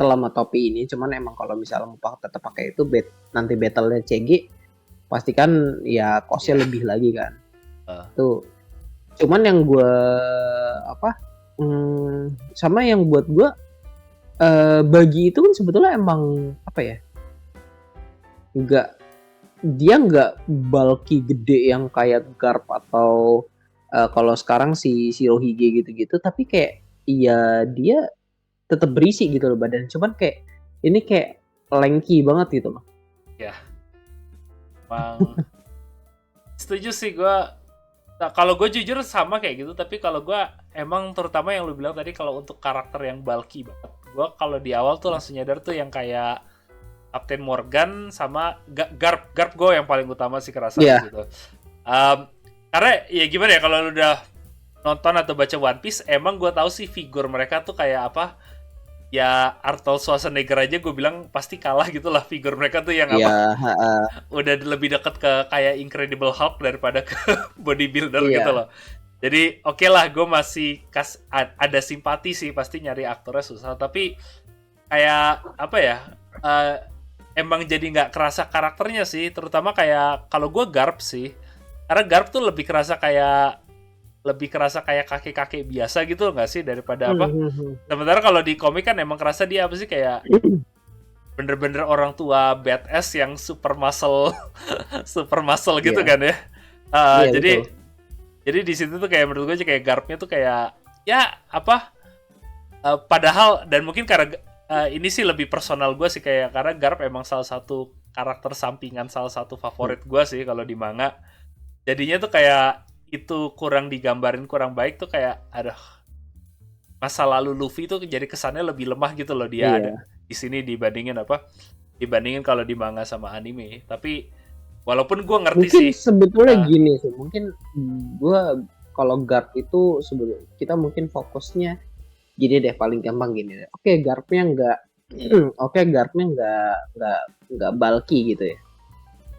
[SPEAKER 2] sama topi ini. Cuman emang kalau misalnya mau tetap pakai itu nanti battle-nya CG pastikan ya cost-nya lebih lagi kan. Tuh. Cuman yang gue sama yang buat gue Bagi itu kan sebetulnya emang apa ya, dia nggak bulky gede yang kayak Garp atau kalau sekarang si Shirohige gitu-gitu, tapi kayak iya dia tetap berisi gitu loh badan, cuman kayak ini kayak lengki banget gitu loh.
[SPEAKER 1] Ya, emang setuju sih gue. Nah, kalau gue jujur sama kayak gitu, tapi kalau gue emang terutama yang lu bilang tadi, kalau untuk karakter yang bulky banget, gue kalau di awal tuh langsung nyadar tuh yang kayak Captain Morgan sama Garp gue yang paling utama sih kerasa gitu. Karena ya gimana ya, kalau lu udah nonton atau baca One Piece, emang gue tahu sih figur mereka tuh kayak apa. Ya Arnold Schwarzenegger aja gue bilang pasti kalah gitu lah figur mereka tuh, yang apa udah lebih deket ke kayak Incredible Hulk daripada ke bodybuilder gitu loh. Jadi oke lah, gue masih ada simpati sih, pasti nyari aktornya susah, tapi kayak apa ya, emang jadi nggak kerasa karakternya sih, terutama kayak kalau gue Garp sih, karena Garp tuh lebih kerasa kayak kakek-kakek biasa gitu nggak sih daripada apa. Sementara kalau di komik kan emang kerasa dia apa sih kayak bener-bener orang tua badass yang super muscle gitu kan ya. Jadi di situ tuh kayak menurut gue kayak Garpnya tuh kayak ya apa. Padahal dan mungkin karena ini sih lebih personal gue sih, kayak karena Garp emang salah satu karakter sampingan, salah satu favorit gue sih kalau di manga. Jadinya tuh kayak itu kurang digambarin kurang baik tuh, kayak aduh, masa lalu Luffy tuh jadi kesannya lebih lemah gitu loh dia ada di sini dibandingin kalau di manga sama anime. Tapi walaupun gue ngerti
[SPEAKER 2] mungkin
[SPEAKER 1] sih
[SPEAKER 2] sebetulnya gini sih, mungkin gue kalau Garp itu sebetulnya kita mungkin fokusnya gini deh, paling gampang gini deh. Oke, Garpnya nggak bulky gitu ya.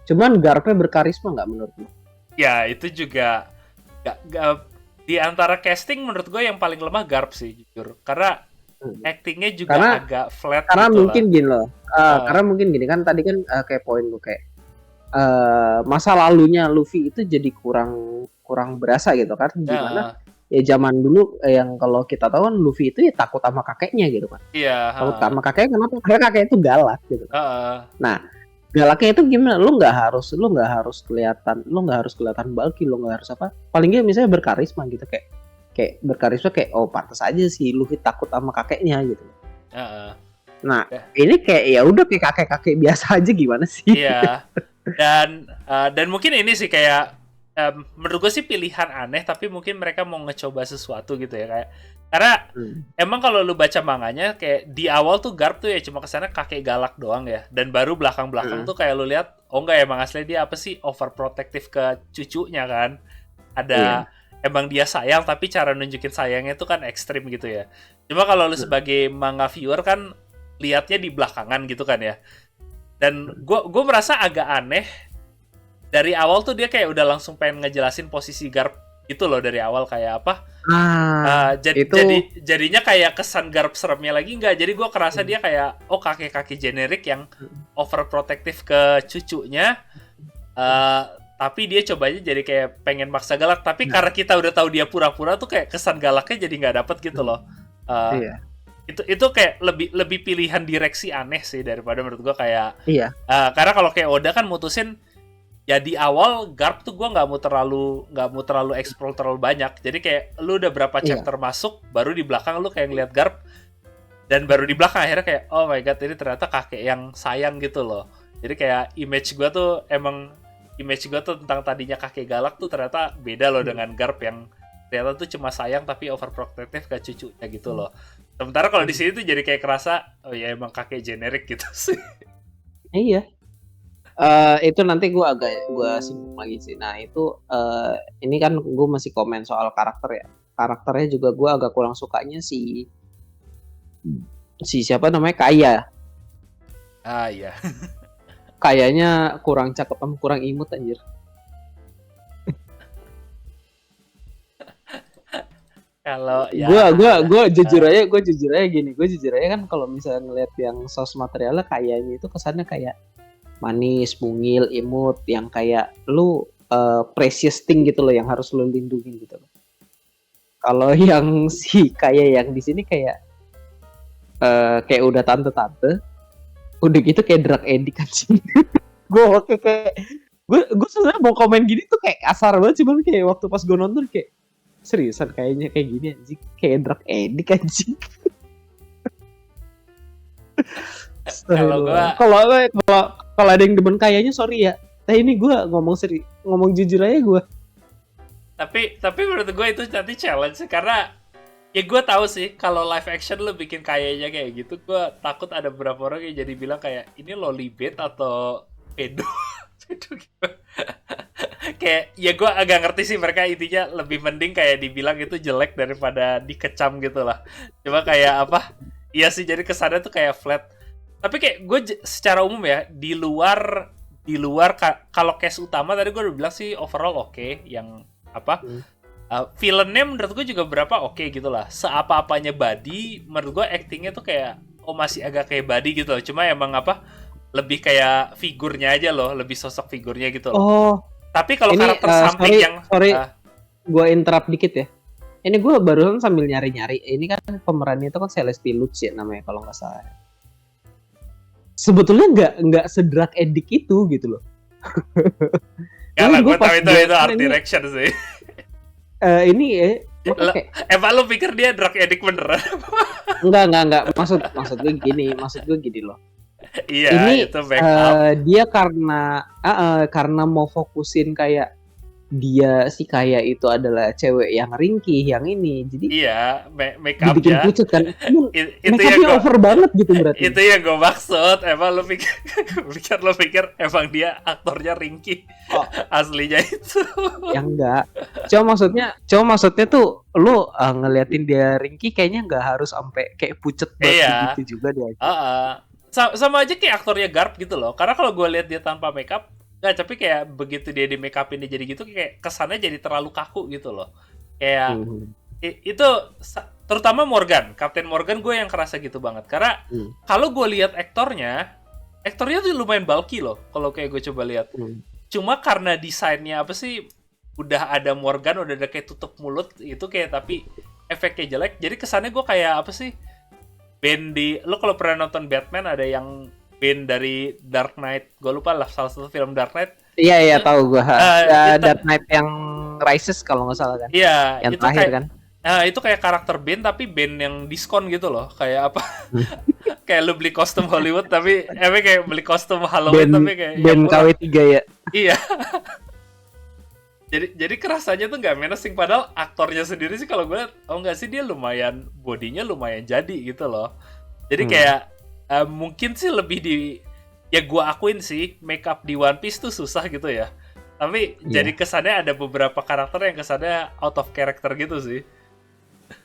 [SPEAKER 2] Cuman Garpnya berkarisma nggak menurutmu?
[SPEAKER 1] Ya itu juga gak, di antara casting menurut gue yang paling lemah Garp sih jujur, karena actingnya juga agak flat.
[SPEAKER 2] Karena
[SPEAKER 1] gitu
[SPEAKER 2] mungkin
[SPEAKER 1] lah.
[SPEAKER 2] Gini loh, karena mungkin gini kan tadi kan kayak poin gue kayak masa lalunya Luffy itu jadi kurang berasa gitu kan, gimana ya zaman dulu yang kalau kita tahu kan Luffy itu ya takut sama kakeknya gitu kan.
[SPEAKER 1] Iya.
[SPEAKER 2] Takut sama kakeknya kenapa? Karena kakeknya itu galak gitu. Nah galaknya itu gimana? Lu nggak harus kelihatan bulky, lu nggak harus apa? Paling nggak misalnya berkarisma gitu, kayak berkarisma, kayak oh pantas aja sih Luffy takut sama kakeknya gitu.
[SPEAKER 1] Heeh.
[SPEAKER 2] Nah,
[SPEAKER 1] Ya.
[SPEAKER 2] ini kayak ya udah kayak kakek-kakek biasa aja, gimana sih?
[SPEAKER 1] Iya. Dan mungkin ini sih kayak menurut gue sih pilihan aneh, tapi mungkin mereka mau ngecoba sesuatu gitu ya, kayak karena emang kalau lu baca manganya kayak di awal tuh Garp tuh ya cuma kesana kakek galak doang ya, dan baru belakang-belakang tuh kayak lu lihat oh enggak, emang asli dia apa sih overprotective ke cucunya kan,
[SPEAKER 2] Iya.
[SPEAKER 1] ada emang dia sayang tapi cara nunjukin sayangnya tuh kan ekstrim gitu ya. Cuma kalau lu sebagai manga viewer kan lihatnya di belakangan gitu kan ya, dan gue merasa agak aneh dari awal tuh dia kayak udah langsung pengen ngejelasin posisi Garp gitu loh dari awal, kayak apa.
[SPEAKER 2] Itu
[SPEAKER 1] Jadinya kayak kesan Garp seremnya lagi nggak. Jadi gue kerasa dia kayak oh kakek-kakek generik yang overprotective ke cucunya. Tapi dia cobanya jadi kayak pengen maksa galak. Tapi karena kita udah tahu dia pura-pura tuh kayak kesan galaknya jadi nggak dapet gitu loh.
[SPEAKER 2] iya.
[SPEAKER 1] Itu kayak lebih pilihan direksi aneh sih daripada menurut gue kayak.
[SPEAKER 2] Iya.
[SPEAKER 1] Karena kalau kayak Oda kan mutusin ya di awal Garp tuh gue nggak mau terlalu explore terlalu banyak, jadi kayak lu udah berapa chapter masuk baru di belakang lu kayak ngeliat Garp, dan baru di belakang akhirnya kayak oh my god ini ternyata kakek yang sayang gitu loh. Jadi kayak image gue tuh tentang tadinya kakek galak tuh ternyata beda loh dengan Garp yang ternyata tuh cuma sayang tapi overprotective ke cucunya gitu loh. Sementara kalau di sini tuh jadi kayak kerasa oh ya emang kakek generik gitu sih.
[SPEAKER 2] Iya. Itu nanti gue singgung lagi sih. Nah itu ini kan gue masih komen soal karakter ya. Karakternya juga gue agak kurang sukanya si siapa namanya, Kaya.
[SPEAKER 1] Iya.
[SPEAKER 2] Kayaknya kurang cakep sama kurang imut anjir.
[SPEAKER 1] Kalau ya
[SPEAKER 2] Gue jujur aja gini. Gue jujur aja kan kalau misalnya ngeliat yang source materialnya, kayaknya itu kesannya kayak manis, mungil, imut, yang kayak lu precious thing gitu loh, yang harus lu lindungi gitu loh. Kalau yang si kayak yang di sini kayak udah tante-tante, udah gitu kayak drug addict kan sih. gue sebenarnya mau komen gini tuh kayak kasar banget, cuman kayak waktu pas gue nonton kayak seriusan kayaknya kayak gini anjing, kayak drug addict anjing. Kalau ada yang demen kayaknya sorry ya. Nah ini gue ngomong jujur aja gue.
[SPEAKER 1] Tapi menurut gue itu nanti challenge karena ya gue tahu sih kalau live action lo bikin kayaknya kayak gitu, gue takut ada beberapa orang yang jadi bilang kayak ini lolibet atau pedo. Kayak ya gue agak ngerti sih mereka intinya lebih mending kayak dibilang itu jelek daripada dikecam gitu lah. Cuma kayak apa? Iya sih, jadi kesannya tuh kayak flat. Tapi kayak gue secara umum ya di luar kalau case utama tadi gue udah bilang sih overall oke. Yang apa? Villainnya menurut gue juga berapa oke gitu lah. Seapa-apanya Buddy, menurut gue actingnya tuh kayak oh masih agak kayak Buddy gitu loh. Cuma emang apa? Lebih kayak figurnya aja loh, lebih sosok figurnya gitu loh.
[SPEAKER 2] Oh.
[SPEAKER 1] Tapi kalau karakter samping
[SPEAKER 2] gue interrupt dikit ya. Ini gue barusan sambil nyari-nyari. Ini kan pemerannya itu kan Celeste Lutz ya namanya kalau nggak salah. Sebetulnya nggak sedrak edik itu gitu loh.
[SPEAKER 1] Kalau gue tahu itu art direction sih.
[SPEAKER 2] Ini
[SPEAKER 1] Emang lu pikir dia drug addict beneran?
[SPEAKER 2] Enggak. Maksud gue gini loh.
[SPEAKER 1] Iya,
[SPEAKER 2] ini
[SPEAKER 1] itu backup.
[SPEAKER 2] Dia karena mau fokusin kayak dia si Kaya itu adalah cewek yang ringkih yang ini, jadi
[SPEAKER 1] iya make up
[SPEAKER 2] dibikin
[SPEAKER 1] ya
[SPEAKER 2] pucet kan.
[SPEAKER 1] Itu yang
[SPEAKER 2] over banget gitu berarti.
[SPEAKER 1] Itu yang gue maksud. Emang lu pikir emang dia aktornya ringkih aslinya itu?
[SPEAKER 2] Ya enggak. Cuma maksudnya tuh lu ngeliatin dia ringkih kayaknya nggak harus sampai kayak pucet banget gitu juga dia.
[SPEAKER 1] Sama aja kayak aktornya Garp gitu loh. Karena kalau gue lihat dia tanpa makeup, nggak, tapi kayak begitu dia di make upin dia jadi gitu, kayak kesannya jadi terlalu kaku gitu loh. Kayak itu terutama Kapten Morgan gue yang kerasa gitu banget. Karena kalau gue lihat aktornya tuh lumayan bulky loh. Kalau kayak gue coba lihat. Cuma karena desainnya apa sih, udah ada Morgan, udah ada kayak tutup mulut itu kayak, tapi efeknya jelek. Jadi kesannya gue kayak apa sih? Lo kalau pernah nonton Batman ada yang Bane dari Dark Knight, gue lupa lah salah satu film Dark Knight.
[SPEAKER 2] Iya tahu gua.
[SPEAKER 1] Itu,
[SPEAKER 2] Dark Knight yang Rises kalau nggak salah kan.
[SPEAKER 1] iya,
[SPEAKER 2] Yang
[SPEAKER 1] itu
[SPEAKER 2] terakhir
[SPEAKER 1] kayak
[SPEAKER 2] kan.
[SPEAKER 1] itu kayak karakter Bane tapi Bane yang diskon gitu loh, kayak apa? Kayak lu beli kostum Hollywood tapi kayak beli kostum Halloween
[SPEAKER 2] Band
[SPEAKER 1] tapi kayak yang
[SPEAKER 2] band
[SPEAKER 1] murah.
[SPEAKER 2] KW3 ya.
[SPEAKER 1] Iya. Jadi kerasanya tuh nggak menacing, padahal aktornya sendiri sih kalau gue liat, oh nggak sih, dia lumayan, bodinya lumayan jadi gitu loh. Jadi kayak mungkin sih lebih di, ya gue akuin sih make up di One Piece tuh susah gitu ya. Tapi jadi
[SPEAKER 2] Iya.
[SPEAKER 1] kesannya ada beberapa karakter yang kesannya out of character gitu sih.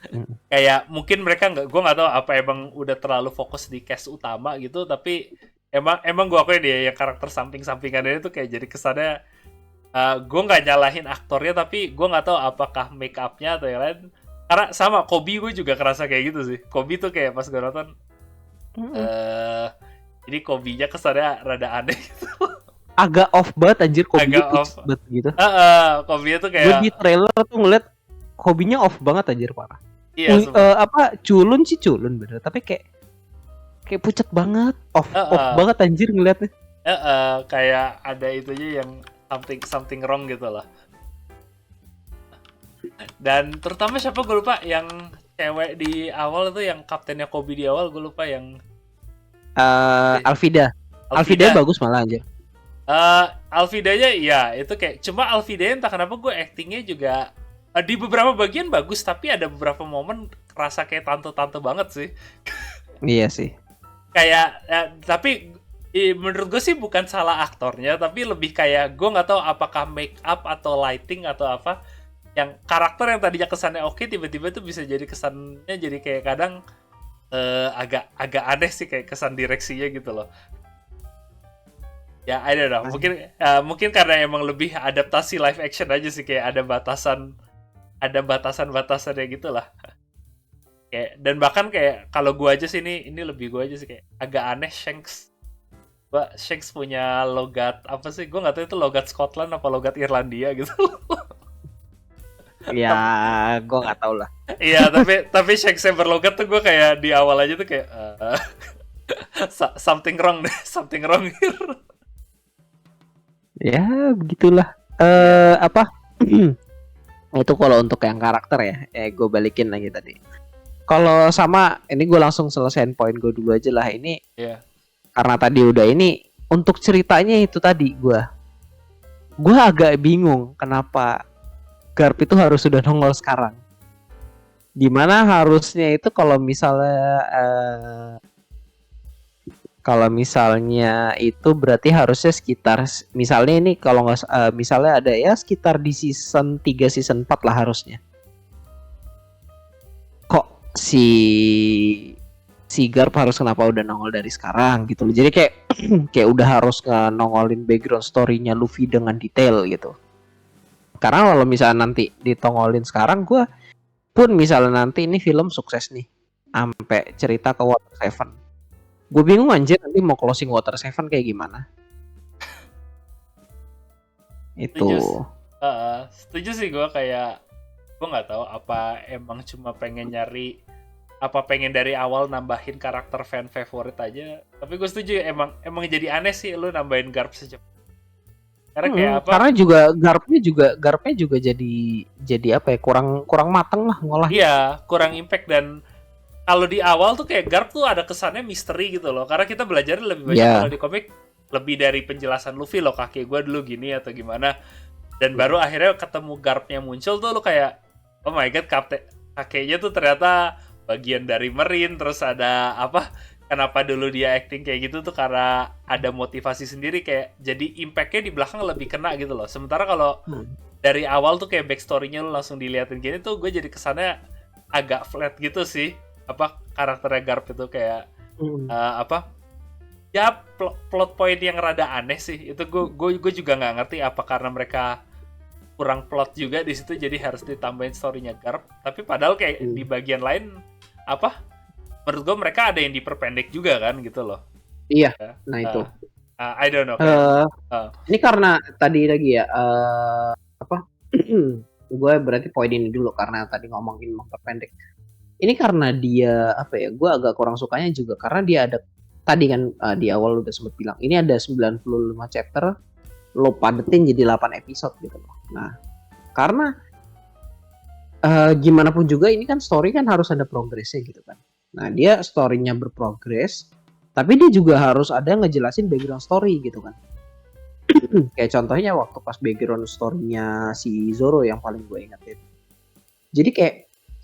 [SPEAKER 2] Hmm.
[SPEAKER 1] Kayak mungkin mereka nggak, gue nggak tahu apa emang udah terlalu fokus di cast utama gitu, tapi emang gue akuin dia yang karakter samping-sampingannya itu kayak jadi kesannya, gue nggak nyalahin aktornya, tapi gue nggak tahu apakah make upnya atau yang lain. Karena sama Kobe gue juga kerasa kayak gitu sih. Kobe tuh kayak pas gue nonton, jadi Kobe-nya kesannya rada aneh gitu.
[SPEAKER 2] Agak off banget anjir, Kobe-nya
[SPEAKER 1] Agak
[SPEAKER 2] pucat
[SPEAKER 1] off.
[SPEAKER 2] banget gitu.
[SPEAKER 1] Kobe-nya tuh
[SPEAKER 2] Gue di
[SPEAKER 1] kayak,
[SPEAKER 2] trailer tuh ngeliat Kobe-nya off banget anjir, parah.
[SPEAKER 1] iya
[SPEAKER 2] Culun sih culun bener, tapi kayak pucat banget, off banget anjir ngeliatnya.
[SPEAKER 1] kayak ada itunya yang something wrong gitu lah. Dan terutama siapa gue lupa yang cewek di awal itu, yang kaptennya Kobe di awal, gue lupa yang
[SPEAKER 2] Alvida bagus malah anjir.
[SPEAKER 1] Alvidanya ya itu kayak, cuma Alvidanya entah kenapa gue actingnya juga di beberapa bagian bagus, tapi ada beberapa momen rasa kayak tante-tante banget sih.
[SPEAKER 2] Iya sih.
[SPEAKER 1] Kayak tapi menurut gue sih bukan salah aktornya, tapi lebih kayak gue nggak tahu apakah make up atau lighting atau apa, yang karakter yang tadinya kesannya oke, tiba-tiba tuh bisa jadi kesannya jadi kayak kadang agak aneh sih, kayak kesan direksinya gitu loh. Ya, I don't know. Mungkin karena emang lebih adaptasi live action aja sih, kayak ada batasan-batasannya gitu lah. Kayak, dan bahkan kayak kalau gua aja sih, ini lebih gua aja sih kayak agak aneh Shanks punya logat apa sih? Gua nggak tahu itu logat Scotland apa logat Irlandia gitu.
[SPEAKER 2] Ya, gue nggak tahu lah.
[SPEAKER 1] Iya, tapi Shanks yang berlogat tuh gua kayak di awal aja tuh kayak something wrong deh, something wrong here.
[SPEAKER 2] Ya, begitulah. Apa? Itu kalau untuk yang karakter ya. Gue balikin lagi tadi. Kalau sama, ini gue langsung selesain poin gue dulu aja lah. Ini karena tadi udah ini, untuk ceritanya itu tadi gue agak bingung kenapa Garp itu harus sudah nongol sekarang. Dimana harusnya itu kalau misalnya itu berarti harusnya sekitar, misalnya ini kalau nggak misalnya ada ya sekitar di season 3 season 4 lah harusnya. Kok si Garp harus kenapa udah nongol dari sekarang gitu loh. Jadi kayak udah harus nongolin background story-nya Luffy dengan detail gitu. Karena kalau misalnya nanti ditongolin sekarang, gue pun misalnya nanti ini film sukses nih sampai cerita ke Water 7, gue bingung anjir nanti mau closing Water 7 kayak gimana. Itu.
[SPEAKER 1] Setuju sih gue, kayak gue nggak tahu apa emang cuma pengen nyari, apa pengen dari awal nambahin karakter fan favorit aja. Tapi gue setuju emang jadi aneh sih lu nambahin Garp secepat. Karena kayak apa?
[SPEAKER 2] Karena juga Garpnya juga jadi apa ya, kurang mateng lah ngolah.
[SPEAKER 1] Iya, kurang impact. Dan kalau di awal tuh kayak Garp tuh ada kesannya misteri gitu loh. Karena kita belajar lebih banyak kalau di komik lebih dari penjelasan Luffy loh, kakek gue dulu gini atau gimana. Dan baru akhirnya ketemu Garpnya muncul tuh lo kayak, oh my god, kakeknya tuh ternyata bagian dari Marine. Terus ada apa, kenapa dulu dia acting kayak gitu tuh karena ada motivasi sendiri, kayak jadi impactnya di belakang lebih kena gitu loh. Sementara kalau dari awal tuh kayak backstory-nya lo langsung diliatin gini tuh, gue jadi kesannya agak flat gitu sih. Apa karakternya Garp itu kayak apa ya, plot point yang rada aneh sih itu. Gue juga nggak ngerti apa karena mereka kurang plot juga di situ jadi harus ditambahin story-nya Garp. Tapi padahal kayak di bagian lain apa, menurut gue mereka ada yang diperpendek juga kan gitu loh.
[SPEAKER 2] Iya. Nah itu
[SPEAKER 1] I don't know.
[SPEAKER 2] Ini karena tadi lagi ya apa gue berarti poin ini dulu karena tadi ngomongin memperpendek. Ini karena dia apa ya, gue agak kurang sukanya juga karena dia ada tadi kan di awal udah sempat bilang ini ada 95 chapter, lo padetin jadi 8 episode gitu loh. Nah, karena gimana pun juga ini kan story kan harus ada progresnya gitu kan. Nah, dia story-nya berprogres, tapi dia juga harus ada ngejelasin background story gitu kan. Kayak contohnya waktu pas background story-nya si Zoro yang paling gue ingat itu. Jadi kayak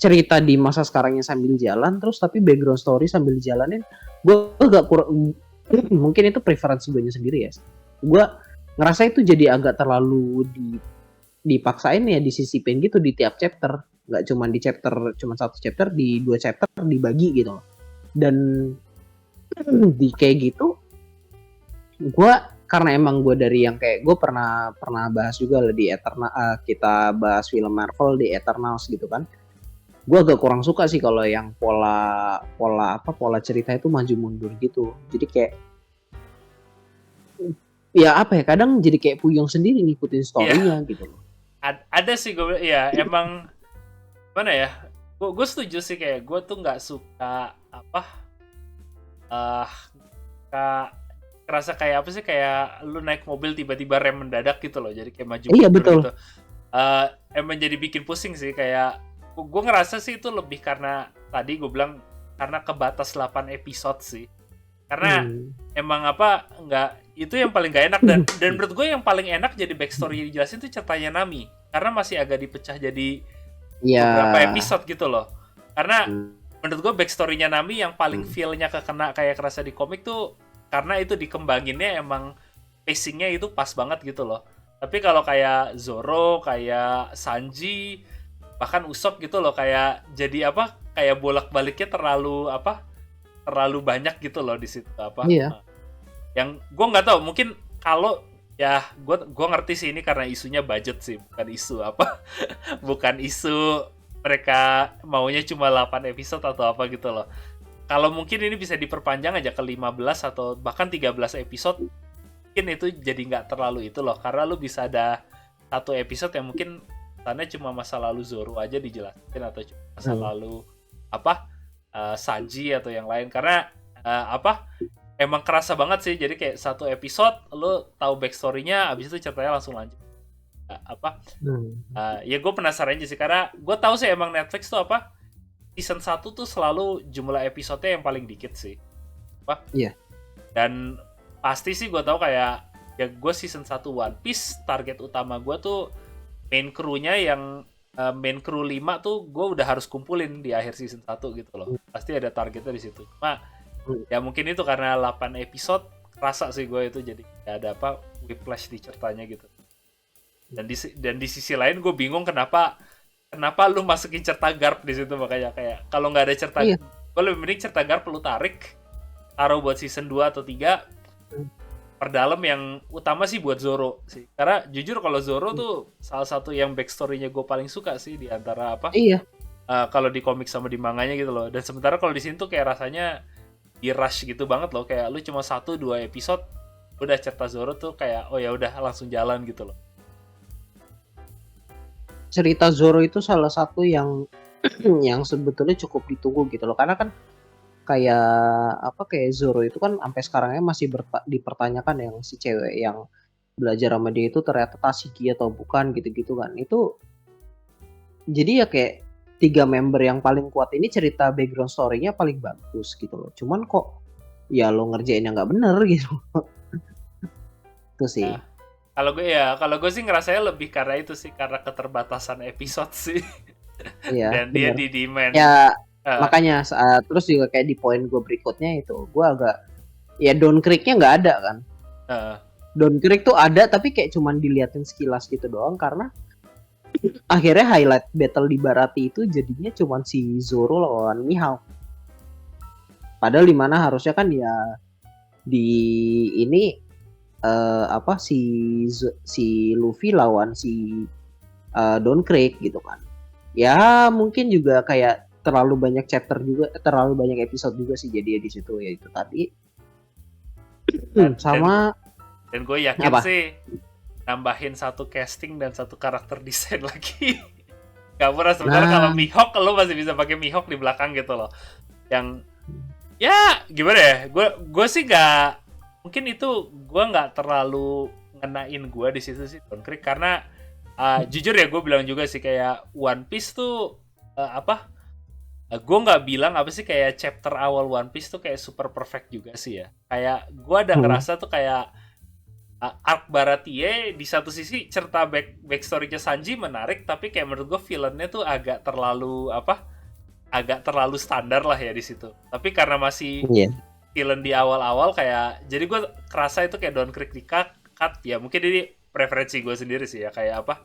[SPEAKER 2] cerita di masa sekarangnya sambil jalan, terus tapi background story sambil dijalanin, gue agak kurang, mungkin itu preferensi gue sendiri ya. Gue ngerasa itu jadi agak terlalu dipaksain ya, disisipin gitu di tiap chapter, nggak cuma di chapter, cuma satu chapter, di 2 chapter dibagi gitu loh. Dan di kayak gitu, gue karena emang gue dari yang kayak gue pernah bahas juga lah di Eternal, kita bahas film Marvel di Eternals gitu kan. Gue agak kurang suka sih kalau yang pola cerita itu maju mundur gitu. Jadi kayak ya apa ya, kadang jadi kayak puyeng sendiri ngikutin story-nya gitu loh.
[SPEAKER 1] Ada sih gue ya emang mana ya, gue setuju sih, kayak gue tuh nggak suka kerasa kayak apa sih, kayak lu naik mobil tiba-tiba rem mendadak gitu loh, jadi kayak maju mundur
[SPEAKER 2] betul.
[SPEAKER 1] gitu. Emang jadi bikin pusing sih, kayak gue ngerasa sih itu lebih karena tadi gue bilang karena kebatas 8 episode sih. Karena emang nggak, itu yang paling gak enak, dan menurut gue yang paling enak jadi backstory dijelasin tuh ceritanya Nami, karena masih agak dipecah jadi beberapa episode gitu loh. Karena menurut gue backstory-nya Nami yang paling feel-nya kekena kayak kerasa di komik tuh karena itu dikembanginnya emang pacing-nya itu pas banget gitu loh. Tapi kalau kayak Zoro, kayak Sanji, bahkan Usopp gitu loh, kayak jadi kayak bolak-baliknya terlalu banyak gitu loh di situ Yang gue nggak tahu, mungkin kalau ya gue ngerti sih ini karena isunya budget sih, bukan isu mereka maunya cuma 8 episode atau apa gitu loh. Kalau mungkin ini bisa diperpanjang aja ke 15 atau bahkan 13 episode, mungkin itu jadi nggak terlalu itu loh, karena lu bisa ada satu episode yang mungkin karena cuma masa lalu Zoro aja dijelasin, atau cuma masa lalu Sanji atau yang lain, karena emang kerasa banget sih, jadi kayak satu episode lu tahu backstory-nya, abis itu ceritanya langsung lanjut. Ya gue penasaran aja sih, karena gue tahu sih emang Netflix tuh season 1 tuh selalu jumlah episodenya yang paling dikit sih. Dan pasti sih gue tahu kayak ya gue season 1 One Piece, target utama gue tuh main crew-nya yang main crew 5 tuh gue udah harus kumpulin di akhir season 1 gitu loh. Pasti ada targetnya di situ. Cuma ya mungkin itu karena 8 episode rasa sih gue itu jadi ada whiplash di ceritanya gitu. Dan di sisi lain gue bingung kenapa lu masukin cerita Garp di situ, makanya kayak kalau nggak ada cerita, gue lebih mending cerita Garp lu taruh buat season 2 atau 3 perdalam, yang utama sih buat Zoro sih, karena jujur kalau Zoro tuh salah satu yang backstory-nya gue paling suka sih di antara kalau di komik sama di manganya gitu loh. Dan sementara kalau di sini tuh kayak rasanya di rush gitu banget loh, kayak lu cuma 1-2 episode udah cerita Zoro tuh kayak oh ya udah langsung jalan gitu loh.
[SPEAKER 2] Cerita Zoro itu salah satu yang sebetulnya cukup ditunggu gitu loh, karena kan kayak Zoro itu kan sampai sekarangnya masih dipertanyakan yang si cewek yang belajar sama dia itu ternyata Tashigi atau bukan gitu-gitu kan. Itu jadi ya kayak 3 member yang paling kuat ini cerita background story-nya paling bagus gitu loh. Cuman kok ya lo ngerjainnya nggak bener gitu. Itu sih.
[SPEAKER 1] Kalau gue sih ngerasanya lebih karena itu sih, karena keterbatasan episode sih. Dan bener. Dia di demand.
[SPEAKER 2] Ya makanya terus juga kayak di poin gue berikutnya itu gue agak ya Dawn Creek-nya nggak ada kan. Dawn Creek tuh ada tapi kayak cuman diliatin sekilas gitu doang, karena akhirnya highlight battle di Baratie itu jadinya cuman si Zoro lawan Mihawk. Padahal dimana harusnya kan ya di ini si Luffy lawan si Dawn Creek gitu kan. Ya mungkin juga kayak terlalu banyak chapter juga, terlalu banyak episode juga sih jadi di situ ya itu tadi. Dan
[SPEAKER 1] gue yakin sih nambahin satu casting dan satu karakter desain lagi. Gak pernah sebenarnya kalau Mihawk lo masih bisa pakai Mihawk di belakang gitu loh. Yang Ya gimana ya, gue sih nggak, mungkin itu gue nggak terlalu ngenain gue di situ sih Stone Creek, karena jujur ya gue bilang juga sih kayak One Piece tuh apa, gue nggak bilang apa sih kayak chapter awal One Piece tuh kayak super perfect juga sih ya, kayak gue ada
[SPEAKER 2] Hmm.
[SPEAKER 1] ngerasa tuh kayak arc Baratie di satu sisi cerita backstory-nya Sanji menarik, tapi kayak menurut gue villainnya tuh agak terlalu apa, agak terlalu standar lah ya di situ. Tapi karena masih
[SPEAKER 2] Iya.
[SPEAKER 1] villain di awal-awal kayak, jadi gue kerasa itu kayak Don Creek di cut ya, mungkin ini preferensi gue sendiri sih ya, kayak apa,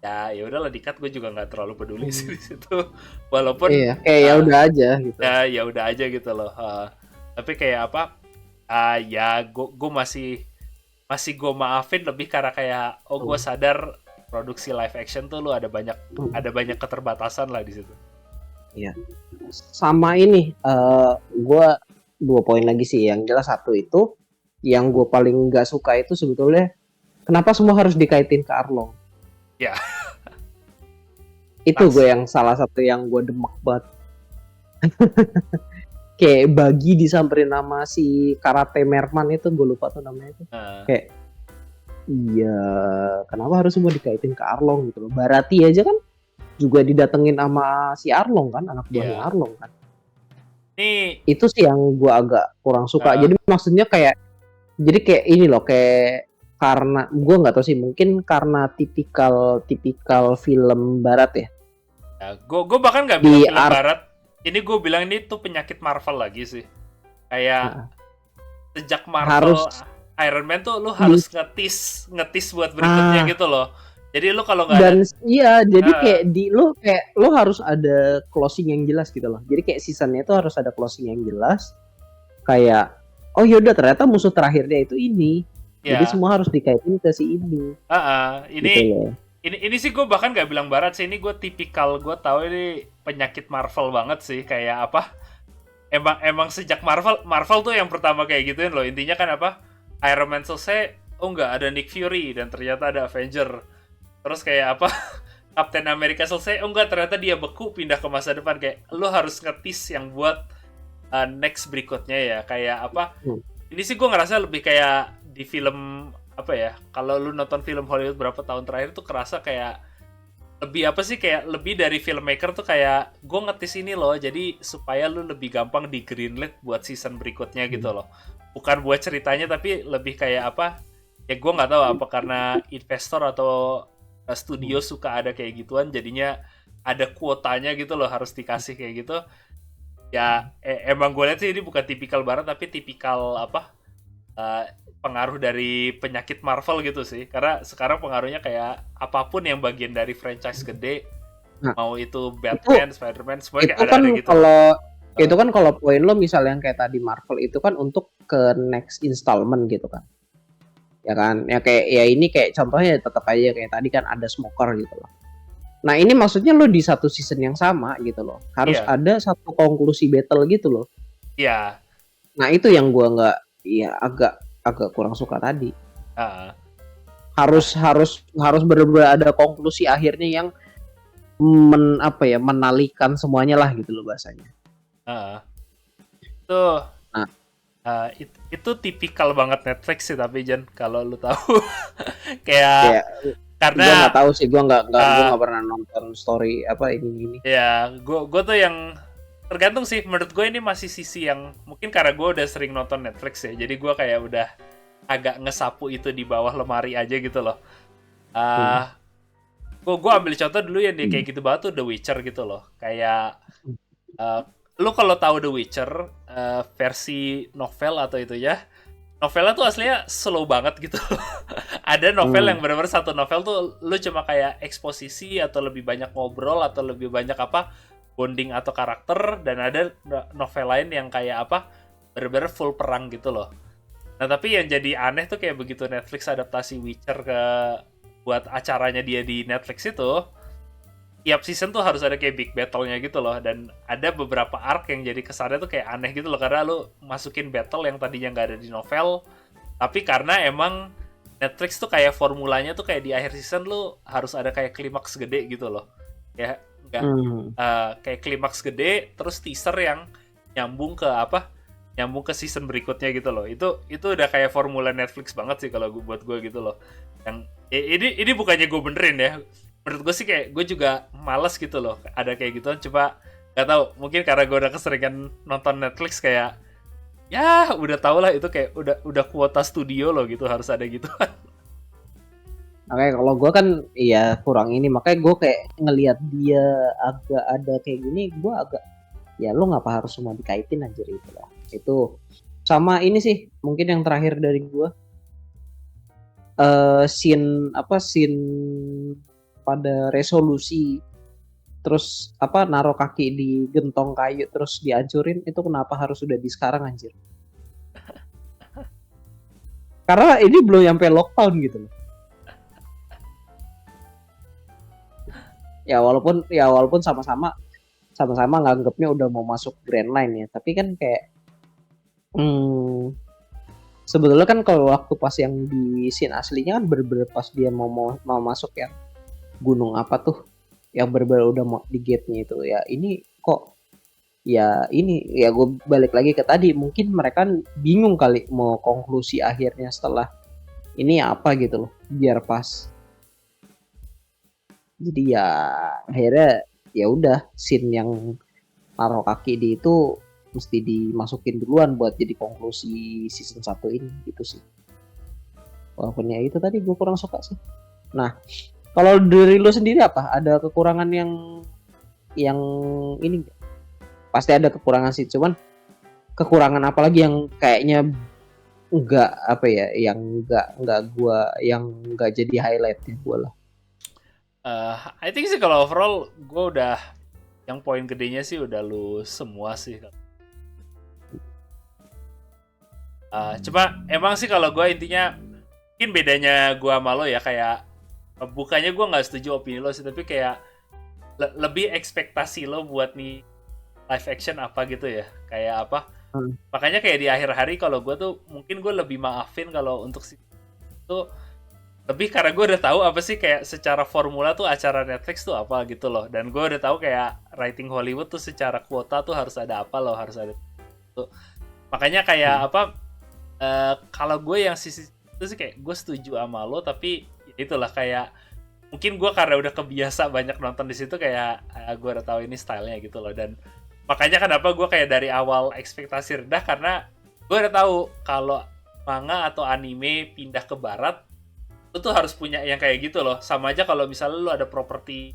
[SPEAKER 1] ya udahlah di cut, gue juga nggak terlalu peduli sih di situ, walaupun
[SPEAKER 2] Iya, kayak ya udah aja gitu.
[SPEAKER 1] ya udah aja gitu loh. Tapi kayak apa, ya gue masih gue maafin lebih karena kayak gue sadar produksi live action tuh lu ada banyak keterbatasan lah di situ.
[SPEAKER 2] Iya. Sama ini, gue 2 poin lagi sih. Yang jelas satu itu, yang gue paling nggak suka itu sebetulnya kenapa semua harus dikaitin ke Arlong.
[SPEAKER 1] Ya.
[SPEAKER 2] Itu gue yang salah satu yang gue demek banget. Kayak Bagi disamperin nama si Karate Merman itu, gue lupa tuh namanya itu. Kayak iya, kenapa harus semua dikaitin ke Arlong gitu loh. Barati aja kan juga didatengin sama si Arlong kan, anak buahnya Arlong kan. Itu sih yang gue agak kurang suka. Jadi maksudnya kayak, jadi kayak ini loh, kayak karena gue nggak tahu sih, mungkin karena tipikal film barat ya.
[SPEAKER 1] Gue bahkan nggak bilang film barat. Ini gue bilang ini tuh penyakit Marvel lagi sih. Kayak sejak Marvel Iron Man tuh lu harus ngetis buat berikutnya gitu loh. Jadi lu kalau nggak
[SPEAKER 2] dan iya, jadi kayak lu harus ada closing yang jelas gitu loh. Jadi kayak seasonnya itu harus ada closing yang jelas. Kayak oh yaudah ternyata musuh terakhirnya itu ini. Jadi semua harus dikaitin ke si ini.
[SPEAKER 1] Ini sih gue bahkan nggak bilang barat sih, ini gue tipikal, gue tahu ini penyakit Marvel banget sih, kayak apa, emang sejak Marvel tuh yang pertama kayak gituin loh. Intinya kan apa, Iron Man selesai, oh nggak ada Nick Fury dan ternyata ada Avenger. Terus kayak apa, Captain America selesai, oh nggak ternyata dia beku pindah ke masa depan. Kayak lo harus ngetis yang buat next berikutnya ya, kayak apa. Ini sih gue ngerasa lebih kayak di film apa ya, kalau lu nonton film Hollywood berapa tahun terakhir tuh kerasa kayak lebih apa sih, kayak lebih dari filmmaker tuh kayak gue ngetis ini loh, jadi supaya lu lebih gampang di greenlit buat season berikutnya gitu loh, bukan buat ceritanya, tapi lebih kayak apa ya, gue nggak tahu apa karena investor atau studio suka ada kayak gituan, jadinya ada kuotanya gitu loh, harus dikasih kayak gitu ya. Emang gue lihat sih ini bukan tipikal barat, tapi tipikal apa, pengaruh dari penyakit Marvel gitu sih, karena sekarang pengaruhnya kayak apapun yang bagian dari franchise gede, mau itu Batman, Spider-Man, semuanya kayak ada gitu.
[SPEAKER 2] Itu kan kalau poin lo misalnya yang kayak tadi Marvel itu kan untuk ke next installment gitu kan, ya kan, ya kayak ya ini kayak contohnya tetap aja kayak tadi kan ada Smoker gitu loh. Nah ini maksudnya lo di satu season yang sama gitu loh, harus ada satu konklusi battle gitu loh.
[SPEAKER 1] Iya.
[SPEAKER 2] Nah itu yang gue nggak, ya agak kurang suka tadi. Harus benar-benar ada konklusi akhirnya yang menalikan semuanya lah gitu loh bahasanya.
[SPEAKER 1] Itu tipikal banget Netflix sih, tapi Jan kalau lu tahu kayak karena
[SPEAKER 2] gue nggak tahu sih, gue nggak pernah nonton story apa ini.
[SPEAKER 1] Ya gue tuh yang tergantung sih, menurut gue ini masih sisi yang mungkin karena gue udah sering nonton Netflix ya, jadi gue kayak udah agak ngesapu itu di bawah lemari aja gitu loh. Gue ambil contoh dulu yang dia kayak gitu banget tuh The Witcher gitu loh. Kayak lu kalau tahu The Witcher versi novel atau itu ya, novelnya tuh aslinya slow banget gitu. Ada novel yang benar-benar satu novel tuh lu cuma kayak eksposisi atau lebih banyak ngobrol atau lebih banyak apa, bonding atau karakter, dan ada novel lain yang kayak apa, bener-bener full perang gitu loh. Nah tapi yang jadi aneh tuh kayak begitu Netflix adaptasi Witcher buat acaranya dia di Netflix itu, tiap season tuh harus ada kayak big battle-nya gitu loh, dan ada beberapa arc yang jadi kesannya tuh kayak aneh gitu loh, karena lu masukin battle yang tadinya nggak ada di novel, tapi karena emang Netflix tuh kayak formulanya tuh kayak di akhir season lu harus ada kayak klimaks gede gitu loh ya. Kayak klimaks gede terus teaser yang nyambung ke apa, nyambung ke season berikutnya gitu loh. Itu udah kayak formula Netflix banget sih kalau buat gue gitu loh. Yang ini bukannya gue benerin ya. Menurut gue sih kayak gue juga malas gitu loh. Ada kayak gituan, coba nggak tahu, mungkin karena gue udah keseringan nonton Netflix kayak ya udah tau lah itu kayak udah kuota studio loh gitu, harus ada gitu.
[SPEAKER 2] Makanya kalau gue kan ya kurang ini, makanya gue kayak ngelihat dia agak ada kayak gini, gue agak ya lu ngapa harus semua dikaitin anjir itu lah. Itu sama ini sih mungkin yang terakhir dari gue, scene pada resolusi terus naruh kaki di gentong kayu terus dihancurin, itu kenapa harus udah di sekarang anjir? Karena ini belum nyampe lockdown gitu loh. Ya walaupun sama-sama nganggapnya udah mau masuk Grand Line ya, tapi kan kayak sebetulnya kan kalau waktu pas yang di scene aslinya kan bener-bener pas dia mau masuk yang gunung apa tuh, yang bener-bener udah mau di gate-nya itu ya, ini kok ya ini ya gue balik lagi ke tadi, mungkin mereka bingung kali mau konklusi akhirnya setelah ini apa gitu loh biar pas. Jadi ya akhirnya ya udah scene yang naruh kaki di itu mesti dimasukin duluan buat jadi konklusi season 1 ini gitu sih. Walaupun ya itu tadi gue kurang suka sih. Nah, kalau dari lu sendiri apa? Ada kekurangan yang ini? Pasti ada kekurangan sih, cuman kekurangan apa lagi yang kayaknya enggak apa ya, yang enggak jadi highlight ya gue lah.
[SPEAKER 1] I think sih kalau overall gue udah, yang poin gedenya sih udah lu semua sih. Cuma emang sih kalau gue intinya mungkin bedanya gue sama lo ya, kayak bukannya gue nggak setuju opini lo sih, tapi kayak lebih ekspektasi lo buat nih live action apa gitu ya, kayak apa. Makanya kayak di akhir hari kalau gue tuh mungkin gue lebih maafin kalau untuk itu, lebih karena gue udah tahu apa sih kayak secara formula tuh acara Netflix tuh apa gitu loh, dan gue udah tahu kayak writing Hollywood tuh secara kuota tuh harus ada apa loh, harus ada tuh. Makanya kayak kalau gue yang sisi itu sih kayak gue setuju sama lo, tapi ya itulah kayak mungkin gue karena udah kebiasa banyak nonton di situ kayak gue udah tahu ini stylenya gitu loh, dan makanya kenapa gue kayak dari awal ekspektasi rendah, karena gue udah tahu kalau manga atau anime pindah ke barat lu tuh harus punya yang kayak gitu loh. Sama aja kalau misalnya lu ada properti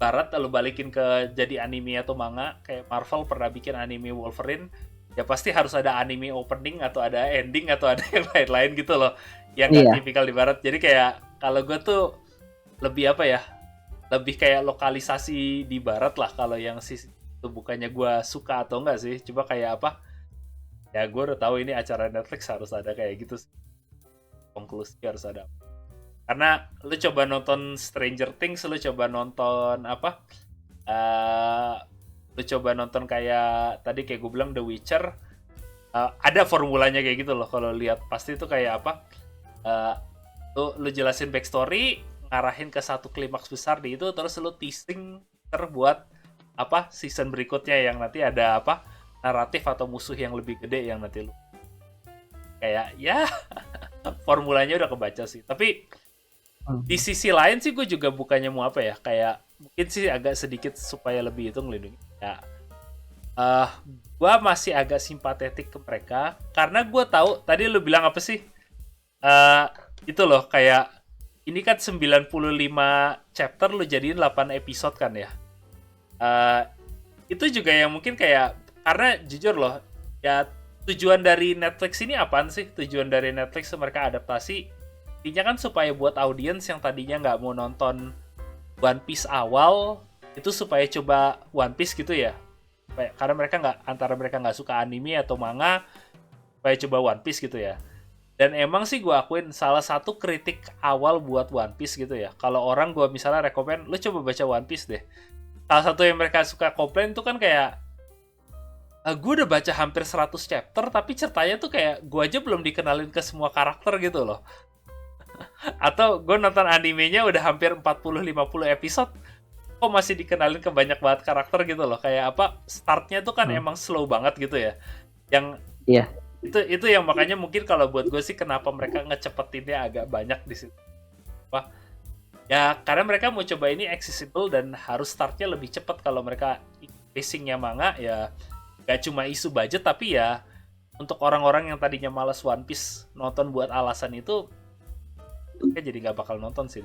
[SPEAKER 1] barat lalu balikin ke jadi anime atau manga, kayak Marvel pernah bikin anime Wolverine, ya pasti harus ada anime opening atau ada ending atau ada yang lain-lain gitu loh yang gak tipikal di barat. Jadi kayak kalau gue tuh lebih apa ya, lebih kayak lokalisasi di barat lah kalau yang sisi itu. Bukannya gue suka atau enggak sih, coba kayak apa ya, gue udah tahu ini acara Netflix harus ada kayak gitu sih. Konklusi harus ada. Karena lu coba nonton Stranger Things, lu coba nonton apa, lu coba nonton kayak tadi kayak gue bilang The Witcher, ada formulanya kayak gitu loh. Kalau lihat pasti itu kayak apa, lu jelasin backstory, ngarahin ke satu klimaks besar di itu, terus lu teasing buat apa season berikutnya yang nanti ada apa naratif atau musuh yang lebih gede yang nanti lu kayak ya formulanya udah kebaca sih. Tapi di sisi lain sih gue juga bukannya mau apa ya, kayak mungkin sih agak sedikit supaya lebih itu ngelindungi ya, gue masih agak simpatetik ke mereka karena gue tahu tadi lu bilang apa sih, itu loh kayak ini kan 95 chapter lu jadiin 8 episode kan ya, itu juga yang mungkin kayak, karena jujur loh ya, tujuan dari Netflix ini apaan sih? Tujuan dari Netflix mereka adaptasi intinya kan supaya buat audiens yang tadinya nggak mau nonton One Piece awal itu supaya coba One Piece gitu ya, karena mereka nggak suka anime atau manga, supaya coba One Piece gitu ya. Dan emang sih gue akuin salah satu kritik awal buat One Piece gitu ya, kalau orang gue misalnya rekomen lu coba baca One Piece deh, salah satu yang mereka suka komplain tuh kan kayak, gue udah baca hampir 100 chapter tapi ceritanya tuh kayak gue aja belum dikenalin ke semua karakter gitu loh. Atau gue nonton animenya udah hampir 40-50 episode, kok masih dikenalin ke banyak banget karakter gitu loh. Kayak apa, startnya tuh kan emang slow banget gitu ya. Yang
[SPEAKER 2] Iya.
[SPEAKER 1] Itu yang makanya mungkin kalau buat gue sih kenapa mereka ngecepetinnya agak banyak di situ. Wah, ya karena mereka mau coba ini accessible dan harus startnya lebih cepat. Kalau mereka pacingnya manga ya gak cuma isu budget, tapi ya untuk orang-orang yang tadinya malas One Piece nonton buat alasan itu, mereka jadi nggak bakal nonton sih.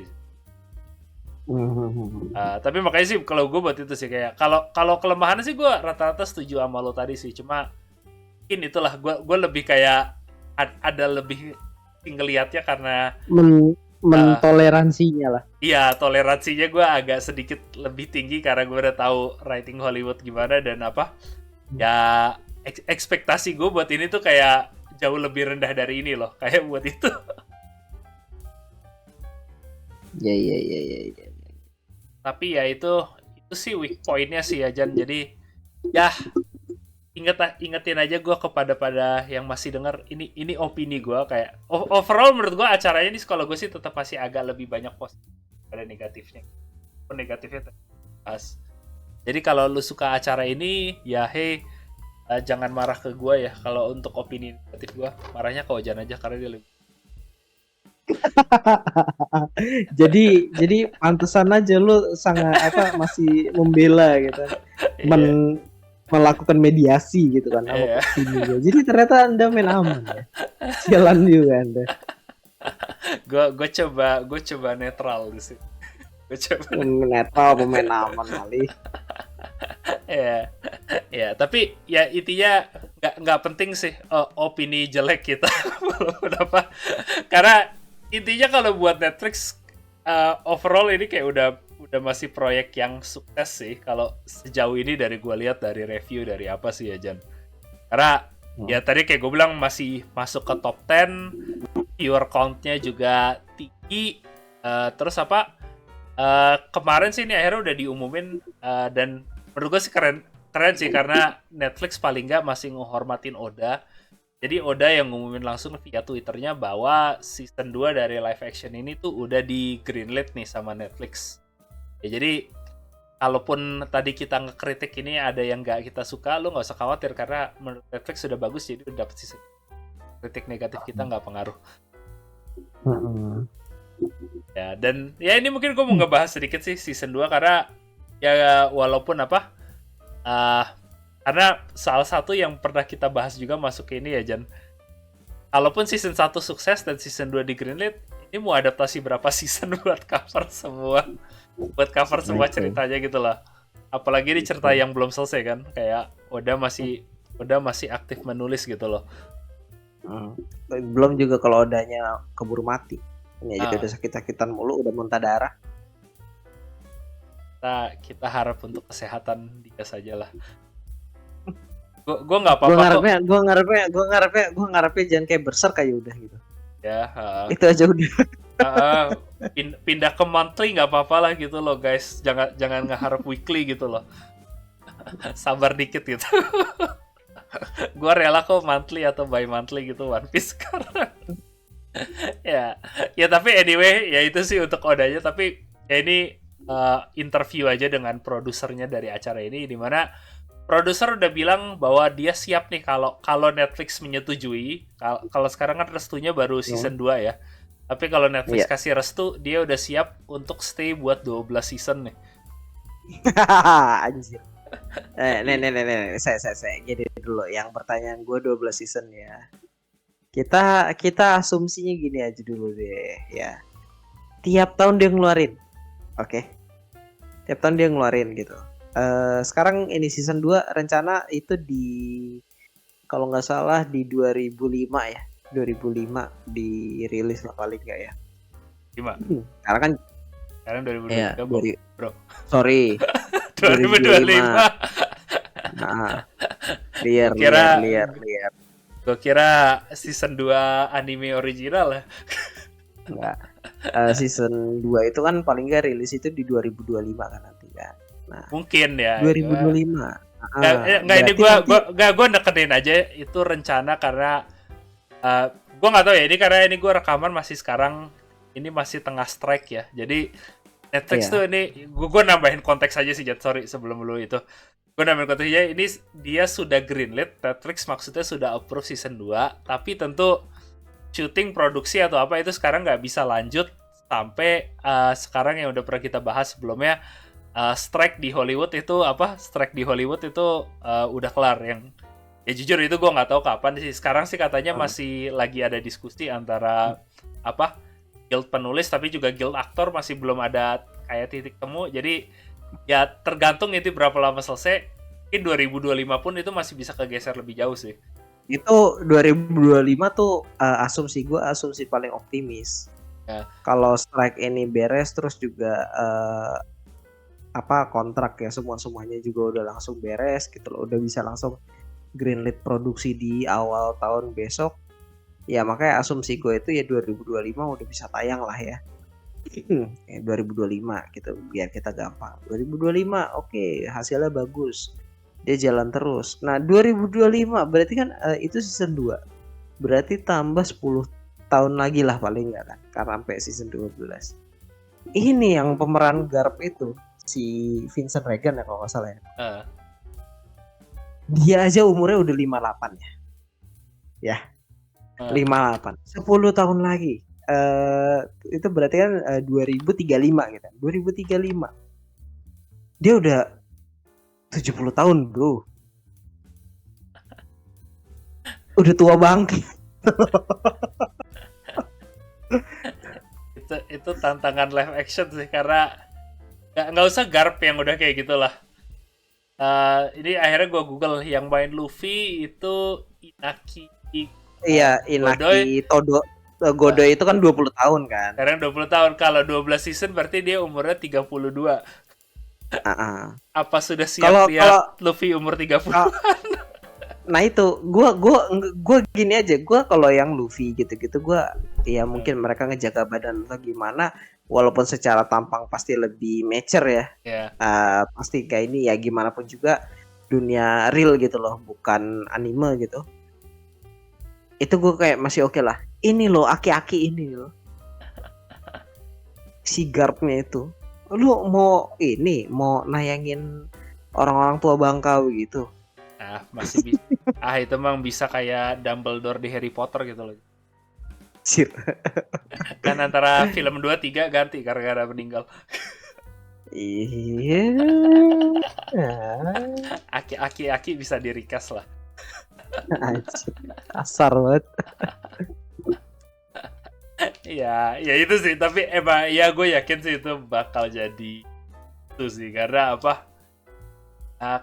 [SPEAKER 1] Tapi makanya sih kalau gue buat itu sih kayak kalau kelemahannya sih gue rata-rata setuju sama lo tadi sih, cuma mungkin itulah gue lebih kayak ada lebih ngelihatnya karena
[SPEAKER 2] Mentoleransinya lah.
[SPEAKER 1] iya, toleransinya gue agak sedikit lebih tinggi karena gue udah tahu writing Hollywood gimana dan apa ya ekspektasi gue buat ini tuh kayak jauh lebih rendah dari ini loh, kayak buat itu.
[SPEAKER 2] Ya ya ya ya, ya.
[SPEAKER 1] Tapi ya itu sih weak point-nya sih ya Jan. Jadi ya ingetin aja gue pada yang masih denger, ini opini gue kayak overall menurut gue acaranya ini kalau gue sih tetap masih agak lebih banyak positif pada negatifnya. Negatifnya pas. Jadi kalau lu suka acara ini ya jangan marah ke gue ya. Kalau untuk opini negatif gue, marahnya ke Ojan aja karena dia lebih.
[SPEAKER 2] jadi pantesan aja lu sangat masih membela gitu. Melakukan mediasi gitu kan sama ini. Jadi ternyata Anda main aman ya. Jalan juga Anda.
[SPEAKER 1] Gue coba netral di sini. Gue coba
[SPEAKER 2] netral, pemain aman kali.
[SPEAKER 1] ya tapi ya intinya nggak penting sih opini jelek kita walaupun apa, karena intinya kalau buat Netflix overall ini kayak udah masih proyek yang sukses sih kalau sejauh ini dari gue lihat dari review dari apa sih ya Jan, karena ya tadi kayak gue bilang masih masuk ke top 10, viewer count-nya juga tinggi, terus apa kemarin sih ini akhirnya udah diumumin dan menurut gue sih keren sih karena Netflix paling nggak masih menghormatin Oda. Jadi Oda yang ngumumin langsung via Twitternya bahwa season 2 dari live action ini tuh udah di greenlit nih sama Netflix. Ya jadi kalaupun tadi kita ngekritik ini ada yang nggak kita suka, lu nggak usah khawatir karena menurut Netflix sudah bagus jadi udah dapet season. Kritik negatif kita nggak pengaruh. Ya dan ya ini mungkin gue mau ngebahas sedikit sih season 2 karena ya walaupun apa karena salah satu yang pernah kita bahas juga masuk ke ini ya Jan, kalaupun season 1 sukses dan season 2 di greenlit, ini mau adaptasi berapa season buat cover semua ceritanya gitu lah, apalagi ini cerita yang belum selesai kan, kayak Oda masih aktif menulis gitu loh.
[SPEAKER 2] Belum juga kalau Odanya keburu mati ini aja udah sakit-sakitan mulu, udah muntah darah.
[SPEAKER 1] Kita harap untuk kesehatan dia saja lah. Gue nggak apa-apa.
[SPEAKER 2] Gue ngarepnya jangan kayak Berserk kayak udah gitu.
[SPEAKER 1] Ya.
[SPEAKER 2] Itu aja udah.
[SPEAKER 1] Pindah ke monthly nggak apa-apa lah gitu loh guys. Jangan ngeharap weekly gitu loh. Sabar dikit gitu. Gue rela kok monthly atau by monthly gitu One Piece sekarang. ya tapi anyway ya itu sih untuk Odanya, tapi ya ini interview aja dengan produsernya dari acara ini, di mana produser udah bilang bahwa dia siap nih kalau Netflix menyetujui. Kalau sekarang kan restunya baru season 2 ya. Tapi kalau Netflix kasih restu, dia udah siap untuk stay buat 12 season nih.
[SPEAKER 2] Anjir. Saya gini dulu. Yang pertanyaan gue 12 season ya. Kita asumsinya gini aja dulu deh ya. Tiap tahun dia ngeluarin. Oke. Tiap tahun dia ngeluarin gitu. Sekarang ini season 2 rencana itu kalau nggak salah di 2005 ya. 2005 dirilis lah paling nggak ya.
[SPEAKER 1] 5.
[SPEAKER 2] Karena kan
[SPEAKER 1] sekarang 2025
[SPEAKER 2] ya,
[SPEAKER 1] bro.
[SPEAKER 2] Sorry.
[SPEAKER 1] 2025.
[SPEAKER 2] Nah. Liar.
[SPEAKER 1] Gue kira season 2 anime original ya.
[SPEAKER 2] Enggak. Season 2 itu kan paling nggak rilis itu di 2025 kan nanti kan. Nah,
[SPEAKER 1] mungkin ya
[SPEAKER 2] 2025.
[SPEAKER 1] Nggak ini gue nekenin aja itu rencana karena gue nggak tahu ya, ini karena ini gue rekaman masih sekarang, ini masih tengah strike ya, jadi Netflix
[SPEAKER 2] Iya.
[SPEAKER 1] tuh ini gue nambahin konteks aja sih, Jat. Sorry sebelum lu itu. Gue nambahin konteksnya ini dia sudah greenlit, Netflix maksudnya sudah approve season 2, tapi tentu syuting produksi atau apa itu sekarang nggak bisa lanjut sampai sekarang yang udah pernah kita bahas sebelumnya, strike di Hollywood itu udah kelar yang ya jujur itu gue nggak tahu kapan sih. Sekarang sih katanya
[SPEAKER 2] Hmm.
[SPEAKER 1] masih lagi ada diskusi antara apa guild penulis tapi juga guild aktor, masih belum ada kayak titik temu. Jadi ya tergantung itu berapa lama selesai. Mungkin 2025 pun itu masih bisa kegeser lebih jauh sih.
[SPEAKER 2] Itu 2025 tuh asumsi paling optimis.
[SPEAKER 1] Ya.
[SPEAKER 2] Kalau strike ini beres terus juga kontrak ya semuanya juga udah langsung beres gitu loh, udah bisa langsung greenlit produksi di awal tahun besok. Ya makanya asumsi gue itu ya 2025 udah bisa tayang lah ya. 2025 gitu biar kita gampang. 2025 oke, hasilnya bagus. Dia jalan terus. Nah, 2025 berarti kan itu season 2. Berarti tambah 10 tahun lagi lah paling enggak kan, karena sampai season 12. Ini yang pemeran Garp itu si Vincent Regan ya kalau nggak salah ya. Dia aja umurnya udah 58 ya. Ya. 58. 10 tahun lagi. Itu berarti kan 2035 gitu. 2035. Dia udah 70 tahun, Bro. Udah tua banget.
[SPEAKER 1] itu tantangan live action sih, karena nggak usah Garp yang udah kayak gitulah. Ini akhirnya gue Google yang main Luffy itu Inaki.
[SPEAKER 2] Iya, Inaki Godoy itu kan 20 tahun kan.
[SPEAKER 1] Sekarang 20 tahun. Kalau 12 season berarti dia umurnya 32. Apa sudah siap lihat Luffy umur 30?
[SPEAKER 2] Nah itu, gue gini aja, gue kalau yang Luffy gitu-gitu gue ya mungkin mereka ngejaga badan atau gimana, walaupun secara tampang pasti lebih mature ya. Pasti kayak ini ya gimana pun juga dunia real gitu loh, bukan anime gitu. Itu gue kayak masih oke lah. Ini loh aki-aki ini loh. Si Garpnya itu. Lu mau nayangin orang-orang tua bangkau gitu.
[SPEAKER 1] Masih bisa. Itu memang bisa kayak Dumbledore di Harry Potter gitu loh. Kan antara film 2 3 ganti gara-gara meninggal.
[SPEAKER 2] Iya.
[SPEAKER 1] Aki bisa di-recast lah.
[SPEAKER 2] Kasar banget.
[SPEAKER 1] ya itu sih, tapi emang ya gue yakin sih itu bakal jadi itu sih, karena apa?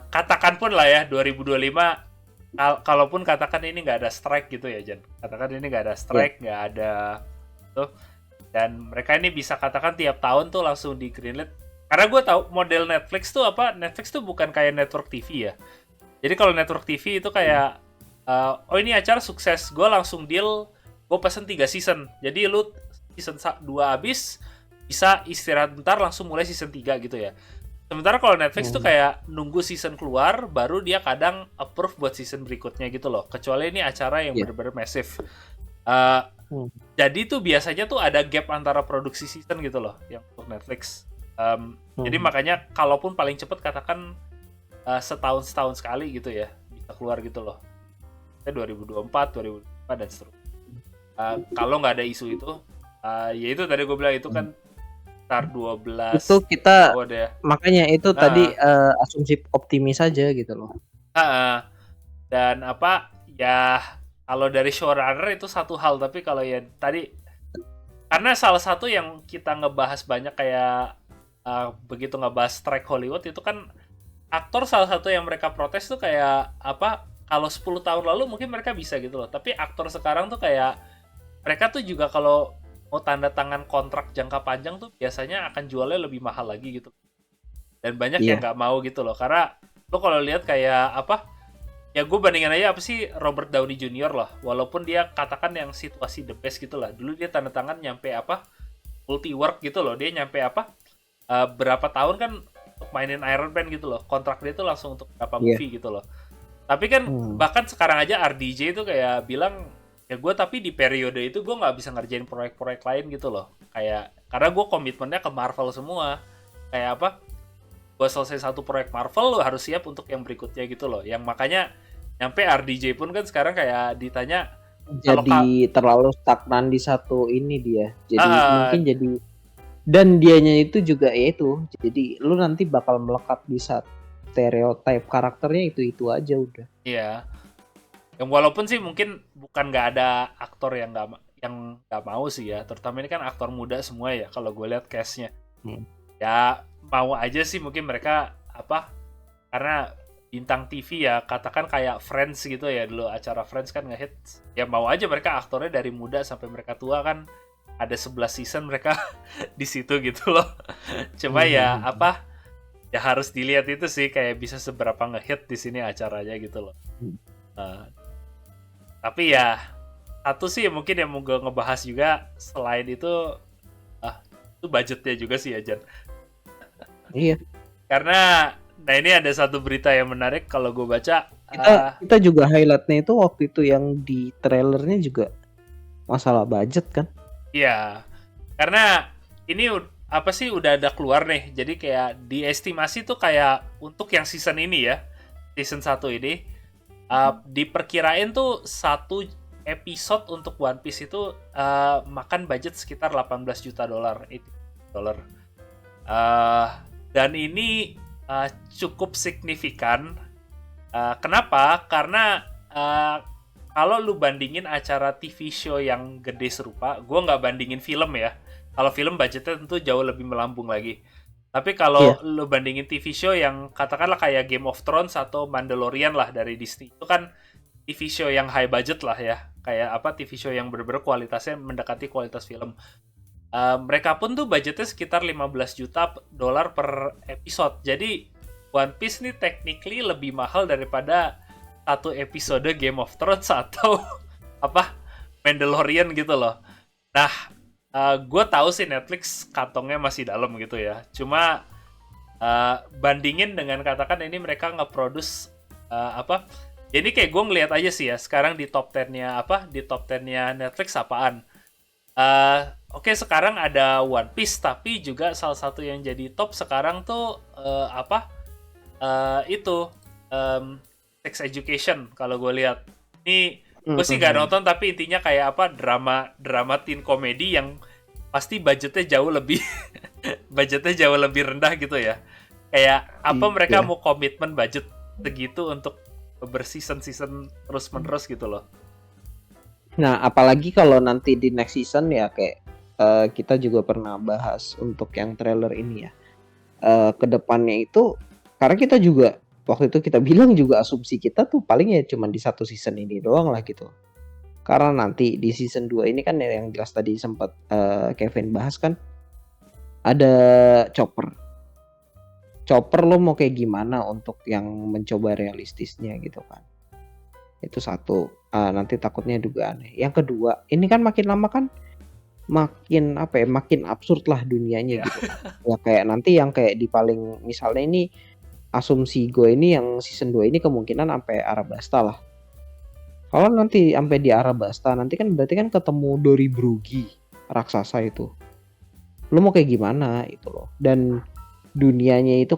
[SPEAKER 1] Katakan pun lah ya 2025, kalaupun katakan ini nggak ada strike gitu ya Jan, katakan ini nggak ada strike, nggak ada tuh, dan mereka ini bisa katakan tiap tahun tuh langsung di greenlit, karena gue tahu model Netflix tuh apa, Netflix tuh bukan kayak network TV ya. Jadi kalau network TV itu kayak ini acara sukses, gue langsung deal, gue pesen 3 season, jadi lu season 2 habis bisa istirahat bentar langsung mulai season 3 gitu ya. Sementara kalau Netflix tuh kayak nunggu season keluar, baru dia kadang approve buat season berikutnya gitu loh. Kecuali ini acara yang bener-bener massive. Jadi tuh biasanya tuh ada gap antara produksi season gitu loh, yang untuk Netflix. Jadi makanya kalaupun paling cepet katakan setahun sekali gitu ya, bisa keluar gitu loh. 2024, 2025 dan seterusnya. Kalau nggak ada isu itu, ya itu tadi gue bilang itu kan sekitar 12
[SPEAKER 2] itu kita
[SPEAKER 1] tahun ya.
[SPEAKER 2] Makanya itu tadi asumsi optimis aja gitu loh.
[SPEAKER 1] Dan apa ya, kalau dari showrunner itu satu hal, tapi kalau ya tadi karena salah satu yang kita ngebahas banyak kayak begitu ngebahas strike Hollywood itu kan aktor, salah satu yang mereka protes tuh kayak apa, kalau 10 tahun lalu mungkin mereka bisa gitu loh, tapi aktor sekarang tuh kayak mereka tuh juga kalau mau tanda tangan kontrak jangka panjang tuh biasanya akan jualnya lebih mahal lagi gitu. Dan banyak yang nggak mau gitu loh. Karena lo kalau lihat kayak apa, ya gue bandingin aja apa sih Robert Downey Jr. lah. Walaupun dia katakan yang situasi the best gitu lah. Dulu dia tanda tangan nyampe apa, multi-work gitu loh. Dia nyampe apa, berapa tahun kan untuk mainin Iron Man gitu loh. Kontrak dia tuh langsung untuk berapa movie gitu loh. Tapi kan bahkan sekarang aja RDJ itu kayak bilang, ya gue tapi di periode itu gue nggak bisa ngerjain proyek-proyek lain gitu loh, kayak karena gue komitmennya ke Marvel semua. Kayak apa, gue selesai satu proyek Marvel, lo harus siap untuk yang berikutnya gitu loh. Yang makanya nyampe RDJ pun kan sekarang kayak ditanya kalau
[SPEAKER 2] Jadi terlalu stagnan di satu ini dia. Jadi
[SPEAKER 1] ah,
[SPEAKER 2] mungkin jadi, dan dianya itu juga ya itu. Jadi lu nanti bakal melekat di saat stereotype karakternya itu aja udah.
[SPEAKER 1] iya, yang walaupun sih mungkin bukan nggak ada aktor yang nggak mau sih ya, terutama ini kan aktor muda semua ya kalau gue lihat cast-nya.
[SPEAKER 2] Hmm.
[SPEAKER 1] Ya mau aja sih mungkin mereka apa, karena bintang TV ya, katakan kayak Friends gitu ya, dulu acara Friends kan ngehits. Ya mau aja mereka aktornya dari muda sampai mereka tua kan, ada 11 season mereka di situ gitu loh. Cuma ya apa, ya harus dilihat itu sih kayak bisa seberapa ngehit di sini acaranya gitu loh. Nah, tapi ya satu sih mungkin yang mau gue ngebahas juga selain itu, ah itu budgetnya juga sih ya Jan.
[SPEAKER 2] Iya.
[SPEAKER 1] Karena nah ini ada satu berita yang menarik kalau gue baca.
[SPEAKER 2] Kita juga highlightnya itu waktu itu yang di trailernya juga masalah budget kan.
[SPEAKER 1] Iya, karena ini apa sih udah ada keluar nih. Jadi kayak diestimasi tuh kayak untuk yang season ini ya, season 1 ini diperkirain tuh satu episode untuk One Piece itu makan budget sekitar 18 juta dolar, 18 dolar. Dan ini cukup signifikan. Kenapa? Karena kalau lu bandingin acara TV show yang gede serupa, gue nggak bandingin film ya. Kalau film budgetnya tentu jauh lebih melambung lagi. Tapi
[SPEAKER 2] Iya.
[SPEAKER 1] kalau lu bandingin TV show yang katakanlah kayak Game of Thrones atau Mandalorian lah dari Disney, itu kan TV show yang high budget lah ya. Kayak apa, TV show yang bener-bener kualitasnya mendekati kualitas film. Mereka pun tuh budgetnya sekitar 15 juta dolar per episode. Jadi One Piece nih technically lebih mahal daripada satu episode Game of Thrones atau apa Mandalorian gitu loh. Nah, gue tahu sih Netflix kantongnya masih dalam gitu ya. Cuma bandingin dengan katakan ini mereka nge-produce apa? Jadi kayak gue ngeliat aja sih ya. Sekarang di top 10-nya apa? Di top 10-nya Netflix apaan? Oke, sekarang ada One Piece, tapi juga salah satu yang jadi top sekarang tuh apa? Itu Sex Education kalau gue lihat. Ini gue sih gak nonton, tapi intinya kayak apa, drama teen komedi yang pasti budgetnya jauh lebih budgetnya jauh lebih rendah gitu ya. Kayak apa mereka
[SPEAKER 2] Iya.
[SPEAKER 1] mau komitmen budget segitu untuk berseason-season terus-menerus gitu loh.
[SPEAKER 2] Nah, apalagi kalau nanti di next season ya kayak kita juga pernah bahas untuk yang trailer ini ya. Kedepannya itu karena kita juga waktu itu kita bilang juga asumsi kita tuh paling ya cuma di satu season ini doang lah gitu. Karena nanti di season 2 ini kan yang jelas tadi sempat Kevin bahas kan ada Chopper. Chopper lo mau kayak gimana untuk yang mencoba realistisnya gitu kan. Itu satu. Nanti takutnya juga aneh. Yang kedua, ini kan makin lama kan makin apa ya, makin absurd lah dunianya
[SPEAKER 1] Ya.
[SPEAKER 2] gitu kan. Ya kayak nanti yang kayak di paling misalnya ini asumsi gue ini yang season 2 ini kemungkinan sampai Arabasta lah. Kalau nanti sampai di Arabasta nanti kan berarti kan ketemu Dori Brugi raksasa itu. Lo mau kayak gimana itu loh. Dan dunianya itu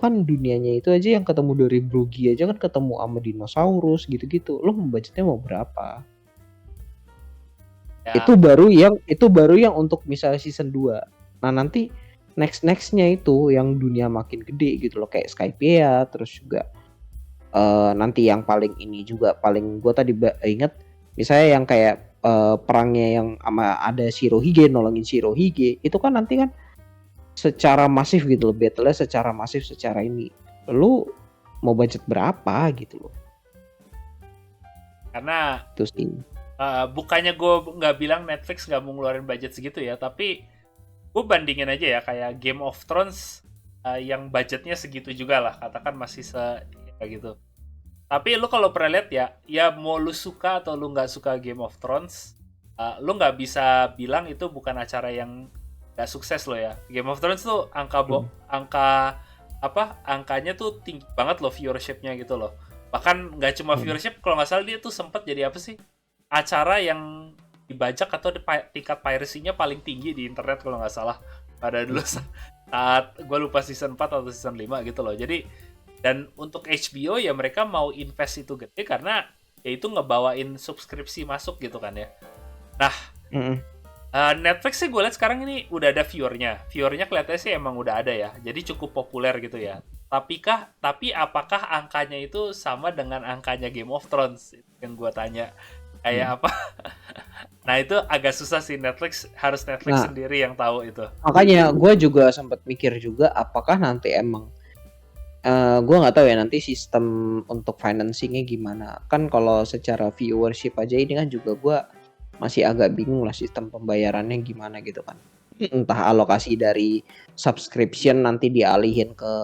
[SPEAKER 2] aja yang ketemu Dori Brugi aja kan ketemu sama dinosaurus gitu-gitu. Lo budgetnya mau berapa?
[SPEAKER 1] Ya,
[SPEAKER 2] Itu baru yang untuk misalnya season 2. Nah, nanti nextnya itu yang dunia makin gede gitu loh kayak Skypiea, terus juga nanti yang paling ini juga paling gue tadi inget misalnya yang kayak perangnya yang sama ada Shirohige nolongin Shirohige itu kan nanti kan secara masif gitu loh, battle-nya secara masif secara ini. Lu mau budget berapa gitu loh.
[SPEAKER 1] karena
[SPEAKER 2] Itu sih.
[SPEAKER 1] bukannya gue nggak bilang Netflix nggak mau ngeluarin budget segitu ya, tapi gue bandingin aja ya kayak Game of Thrones yang budgetnya segitu juga lah, katakan masih kayak gitu. Tapi lu kalau pernah lihat ya, ya mau lu suka atau lu nggak suka Game of Thrones, lu nggak bisa bilang itu bukan acara yang nggak sukses lo ya. Game of Thrones tuh angka apa? Angkanya tuh tinggi banget loh viewership-nya gitu loh. Bahkan nggak cuma viewership, kalau nggak salah dia tuh sempat jadi apa sih? Acara yang dibajak atau tingkat piracy-nya paling tinggi di internet kalau nggak salah. pada dulu saat gue lupa season 4 atau season 5 gitu loh. Jadi dan untuk HBO ya mereka mau invest itu gede karena ya itu ngebawain subskripsi masuk gitu kan ya. Nah,
[SPEAKER 2] Mm-mm.
[SPEAKER 1] Netflix sih gue lihat sekarang ini udah ada viewernya. Viewernya kelihatannya sih emang udah ada ya. Jadi cukup populer gitu ya. Tapi apakah angkanya itu sama dengan angkanya Game of Thrones? Itu yang gue tanya. Kayak apa? Nah itu agak susah sih, harus Netflix
[SPEAKER 2] Nah,
[SPEAKER 1] sendiri yang tahu itu.
[SPEAKER 2] makanya gue juga sempat mikir juga apakah nanti emang gue nggak tahu ya nanti sistem untuk financingnya gimana. Kan kalau secara viewership aja ini kan juga gue masih agak bingung lah sistem pembayarannya gimana gitu kan. Entah alokasi dari subscription nanti dialihin ke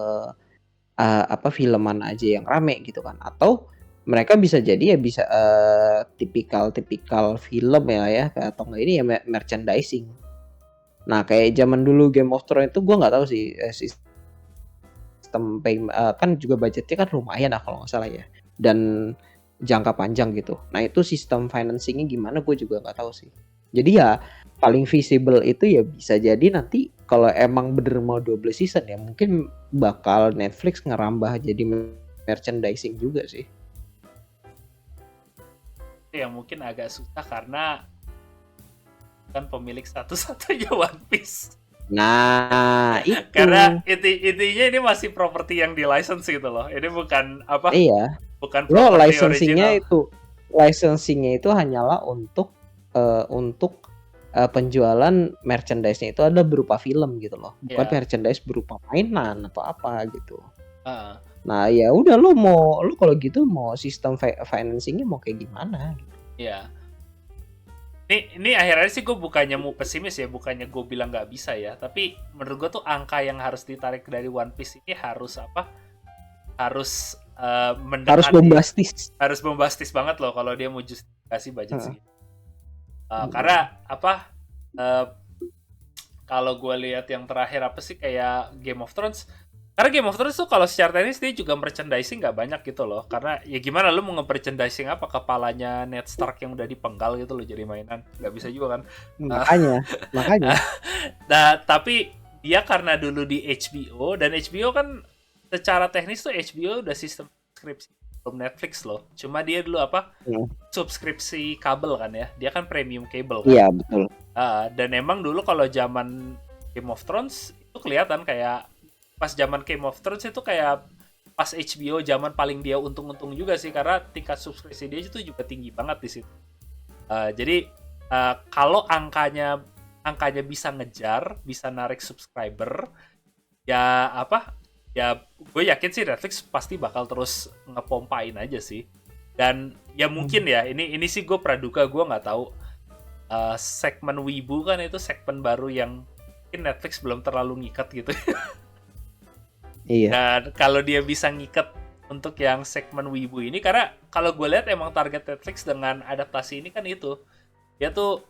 [SPEAKER 2] apa film mana aja yang rame gitu kan, atau mereka bisa jadi ya bisa tipikal film ya atau enggak ini ya merchandising. Nah kayak zaman dulu Game of Thrones itu gue nggak tahu sih sistem kan juga budgetnya kan lumayan lah kalau nggak salah ya, dan jangka panjang gitu. Nah itu sistem financingnya gimana gue juga nggak tahu sih. Jadi ya paling visible itu ya bisa jadi nanti kalau emang bener mau 12 season ya mungkin bakal Netflix ngerambah jadi merchandising juga sih.
[SPEAKER 1] Itu yang mungkin agak susah karena kan pemilik satu-satunya One Piece.
[SPEAKER 2] Nah itu.
[SPEAKER 1] Karena intinya ini masih properti yang di license gitu loh. Ini bukan apa?
[SPEAKER 2] Iya.
[SPEAKER 1] Bukan
[SPEAKER 2] Lo
[SPEAKER 1] properti original.
[SPEAKER 2] licensingnya itu hanyalah untuk penjualan merchandise-nya itu ada berupa film gitu loh, bukan merchandise berupa mainan atau apa gitu. Nah ya udah lo kalau gitu mau sistem financingnya mau kayak gimana? Gitu.
[SPEAKER 1] Iya. Ini akhirnya sih gue bukannya mau pesimis ya, bukannya gue bilang nggak bisa ya, tapi menurut gue tuh angka yang harus ditarik dari One Piece ini harus apa? Harus mendekati, harus bombastis banget loh kalau dia mau justifikasi budget segitu. Karena apa? Kalau gue lihat yang terakhir apa sih kayak Game of Thrones. Karena Game of Thrones tuh kalau secara teknis dia juga merchandising nggak banyak gitu loh. Karena ya gimana lu mau nge-merchandising apa kepalanya Ned Stark yang udah dipenggal gitu loh jadi mainan. Nggak bisa juga kan.
[SPEAKER 2] Makanya.
[SPEAKER 1] Nah, tapi dia karena dulu di HBO, dan HBO kan secara teknis tuh HBO udah sistem subskripsi belum Netflix loh. Cuma dia dulu apa? Subskripsi kabel kan ya. Dia kan premium cable kan.
[SPEAKER 2] Iya, betul.
[SPEAKER 1] Dan emang dulu kalau zaman Game of Thrones itu kelihatan kayak pas zaman Game of Thrones itu kayak pas HBO zaman paling dia untung-untung juga sih karena tingkat subskripsi dia itu juga tinggi banget di situ. Jadi kalau angkanya bisa ngejar, bisa narik subscriber, ya apa? Ya gue yakin sih Netflix pasti bakal terus ngepompain aja sih. Dan ya mungkin ya ini sih gue praduga, gue nggak tahu. Segmen Wibu kan itu segmen baru yang mungkin Netflix belum terlalu ngikat gitu.
[SPEAKER 2] Iya.
[SPEAKER 1] Dan kalau dia bisa ngikat untuk yang segmen Wibu ini, karena kalau gue lihat emang target Netflix dengan adaptasi ini kan itu, dia tuh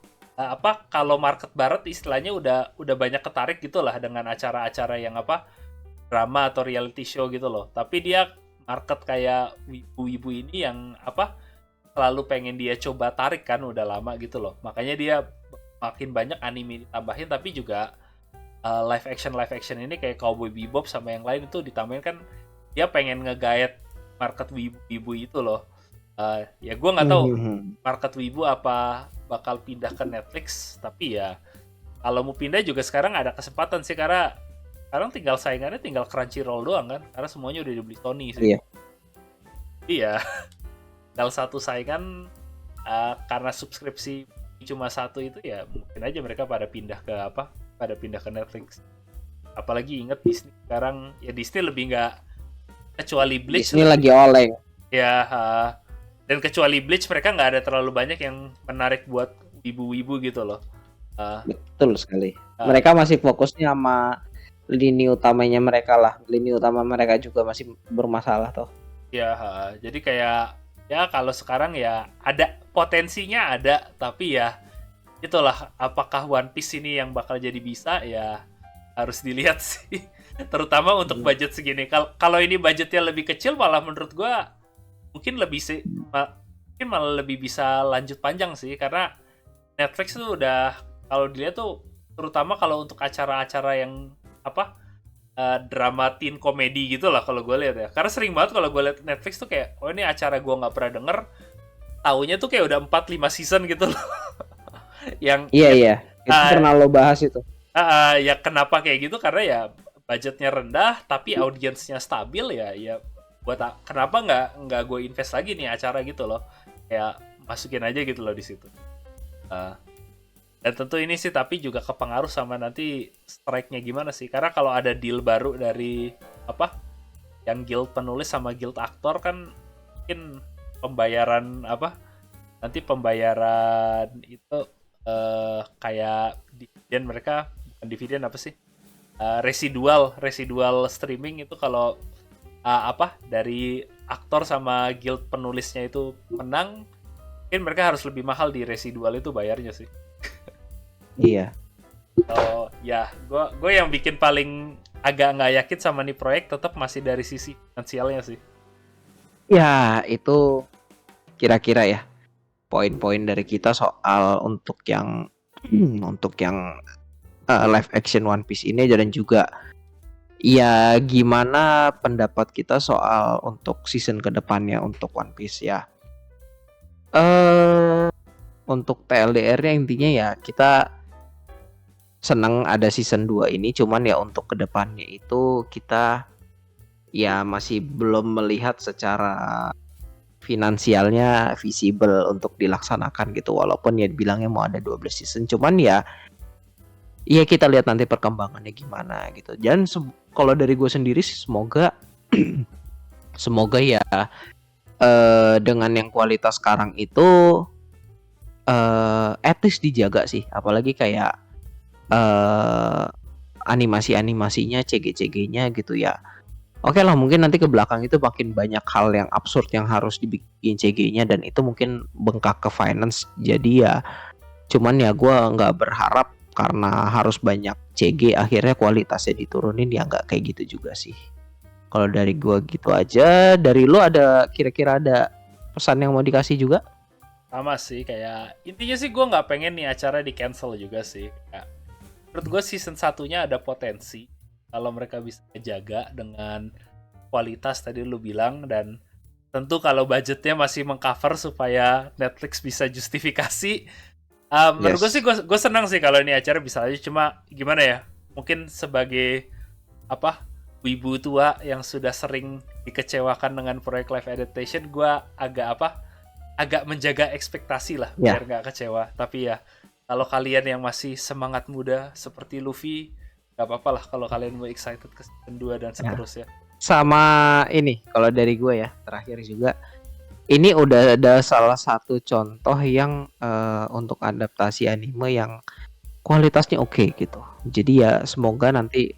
[SPEAKER 1] kalau market barat istilahnya udah banyak ketarik gitulah dengan acara-acara yang apa drama atau reality show gitu loh. Tapi dia market kayak Wibu ini yang apa selalu pengen dia coba tarik kan udah lama gitu loh. Makanya dia makin banyak anime ditambahin, tapi juga live action ini kayak Cowboy Bebop sama yang lain itu ditambahin kan dia pengen nge-guide market wibu itu loh. Ya gue nggak tahu market wibu apa bakal pindah ke Netflix, tapi ya kalau mau pindah juga sekarang ada kesempatan sih karena sekarang tinggal saingannya tinggal Crunchyroll doang kan karena semuanya udah dibeli Sony sih. Iya. Tinggal satu saingan karena subskripsi cuma satu itu ya mungkin aja mereka pada pindah ke Netflix. Apalagi inget Disney sekarang ya Disney lebih nggak kecuali Bleach.
[SPEAKER 2] Disney lagi oleng.
[SPEAKER 1] Ya dan kecuali Bleach mereka nggak ada terlalu banyak yang menarik buat wibu-wibu gitu loh.
[SPEAKER 2] Betul sekali. Mereka masih fokusnya sama lini utamanya mereka lah. Lini utama mereka juga masih bermasalah toh.
[SPEAKER 1] Ya jadi kayak ya kalau sekarang ya ada potensinya ada tapi ya itulah apakah One Piece ini yang bakal jadi bisa ya harus dilihat sih terutama untuk budget segini. Kalau ini budgetnya lebih kecil malah menurut gua mungkin malah lebih bisa lanjut panjang sih karena Netflix tuh udah kalau dilihat tuh terutama kalau untuk acara-acara yang apa drama teen komedi gitu lah kalau gue lihat ya. Karena sering banget kalau gue lihat Netflix tuh kayak, oh ini acara gue nggak pernah denger, taunya tuh kayak udah 4-5 season gitu loh. yang
[SPEAKER 2] Iya
[SPEAKER 1] yang
[SPEAKER 2] iya, itu pernah lo bahas itu.
[SPEAKER 1] ya kenapa kayak gitu, karena ya budgetnya rendah tapi audiensnya stabil ya, buat kenapa nggak gue invest lagi nih acara gitu loh, kayak masukin aja gitu loh di situ. Uh, dan tentu ini sih tapi juga kepengaruh sama nanti strike-nya gimana sih, karena kalau ada deal baru dari apa yang guild penulis sama guild aktor kan mungkin pembayaran apa nanti pembayaran itu kayak dividen mereka, bukan dividen apa sih, residual streaming itu kalau apa dari aktor sama guild penulisnya itu menang, mungkin mereka harus lebih mahal di residual itu bayarnya sih.
[SPEAKER 2] Iya.
[SPEAKER 1] Oh ya, gue yang bikin paling agak nggak yakin sama nih proyek tetap masih dari sisi finansialnya sih.
[SPEAKER 2] Ya, itu kira-kira ya poin-poin dari kita soal untuk yang live action One Piece ini, dan juga ya gimana pendapat kita soal untuk season kedepannya untuk One Piece ya. Untuk TLDR-nya intinya ya kita senang ada season 2 ini, cuman ya untuk kedepannya itu kita ya masih belum melihat secara finansialnya visible untuk dilaksanakan gitu, walaupun ya bilangnya mau ada 12 season, cuman ya kita lihat nanti perkembangannya gimana gitu. Dan kalau dari gue sendiri sih semoga ya dengan yang kualitas sekarang itu at least dijaga sih, apalagi kayak animasinya, CG-nya gitu ya. Oke lah, mungkin nanti ke belakang itu makin banyak hal yang absurd yang harus dibikin CG-nya, dan itu mungkin bengkak ke finance. Jadi ya cuman ya gue nggak berharap karena harus banyak CG akhirnya kualitasnya diturunin, ya nggak kayak gitu juga sih. Kalau dari gue gitu aja. Dari lo kira-kira ada pesan yang mau dikasih juga?
[SPEAKER 1] Sama sih, kayak intinya sih gue nggak pengen nih acara di cancel juga sih. Kayak, menurut gue season satunya ada potensi kalau mereka bisa jaga dengan kualitas tadi lu bilang, dan tentu kalau budgetnya masih mengcover supaya Netflix bisa justifikasi. Menurut gue sih gue senang sih kalau ini acara bisa aja. Cuma gimana ya, mungkin sebagai apa wibu tua yang sudah sering dikecewakan dengan proyek live adaptation, gue agak menjaga ekspektasi lah biar nggak kecewa. Tapi ya kalau kalian yang masih semangat muda seperti Luffy, nggak apa-apa lah kalau kalian mau excited ke season 2 dan seterusnya.
[SPEAKER 2] Sama ini kalau dari gue ya, terakhir juga, ini udah ada salah satu contoh yang untuk adaptasi anime yang kualitasnya oke gitu. Jadi ya semoga nanti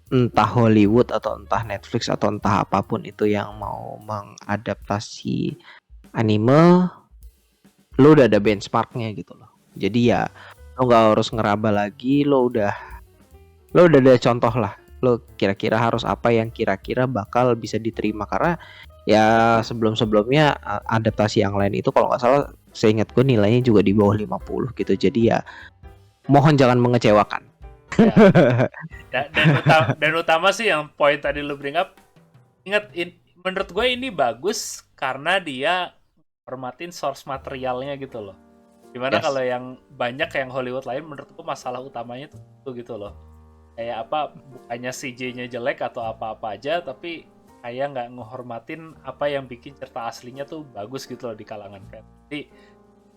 [SPEAKER 2] entah Hollywood atau entah Netflix atau entah apapun itu yang mau mengadaptasi anime, lo udah ada benchmarknya gitu loh. Jadi ya lo nggak harus ngeraba lagi, lo udah ada contoh lah. Lo kira-kira harus apa yang kira-kira bakal bisa diterima, karena ya sebelum-sebelumnya adaptasi yang lain itu kalau nggak salah seingat gue nilainya juga di bawah 50 gitu. Jadi ya mohon jangan mengecewakan.
[SPEAKER 1] Ya. Dan utama sih yang poin tadi lu bring up, ingat menurut gue ini bagus karena dia hormatin source materialnya gitu loh. Gimana kalau yang banyak yang Hollywood lain, menurut gue masalah utamanya tuh gitu loh. Kayak apa, bukannya CJ-nya jelek atau apa-apa aja, tapi kayak nggak ngehormatin apa yang bikin cerita aslinya tuh bagus gitu loh di kalangan fan. Jadi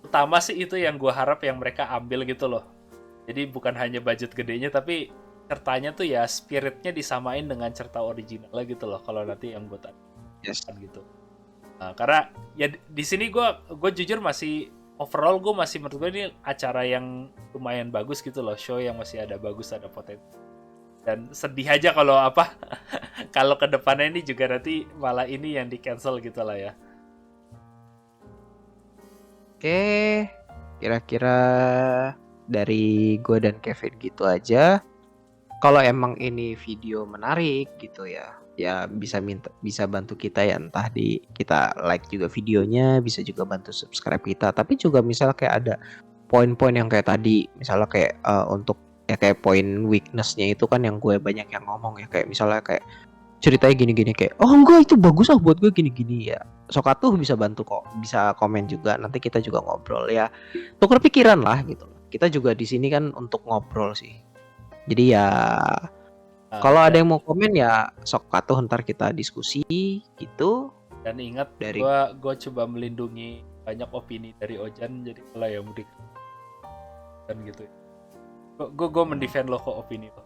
[SPEAKER 1] utama sih itu yang gue harap yang mereka ambil gitu loh. Jadi bukan hanya budget gedenya, tapi ceritanya tuh ya spiritnya disamain dengan cerita original lah gitu loh. Kalau nanti yang gue gitu. Nah, karena ya di sini gue jujur masih overall gue masih menurut gue ini acara yang lumayan bagus gitu loh, show yang masih ada bagus, ada potensi. Dan sedih aja kalau kalau kedepannya ini juga nanti malah ini yang di cancel gitu lah ya.
[SPEAKER 2] Oke, kira-kira dari gue dan Kevin gitu aja. Kalau emang ini video menarik gitu ya bisa bantu kita ya, entah kita like juga videonya, bisa juga bantu subscribe kita. Tapi juga misalnya kayak ada poin-poin yang kayak tadi, misalnya kayak untuk ya kayak poin weaknessnya itu kan yang gue banyak yang ngomong ya, kayak misalnya kayak ceritanya gini-gini kayak oh enggak itu bagus buat gue gini-gini ya. Sokatu bisa bantu kok, bisa komen juga, nanti kita juga ngobrol ya, tukar pikiran lah gitu. Kita juga di sini kan untuk ngobrol sih. Jadi ya kalau ada
[SPEAKER 1] Dan,
[SPEAKER 2] yang mau komen ya Sokatu ntar kita diskusi gitu
[SPEAKER 1] dan ingat,
[SPEAKER 2] dari
[SPEAKER 1] gua coba melindungi banyak opini dari Ojan, jadi kalau yang mudik dan gitu. Gue mendefend lo kok opini lo.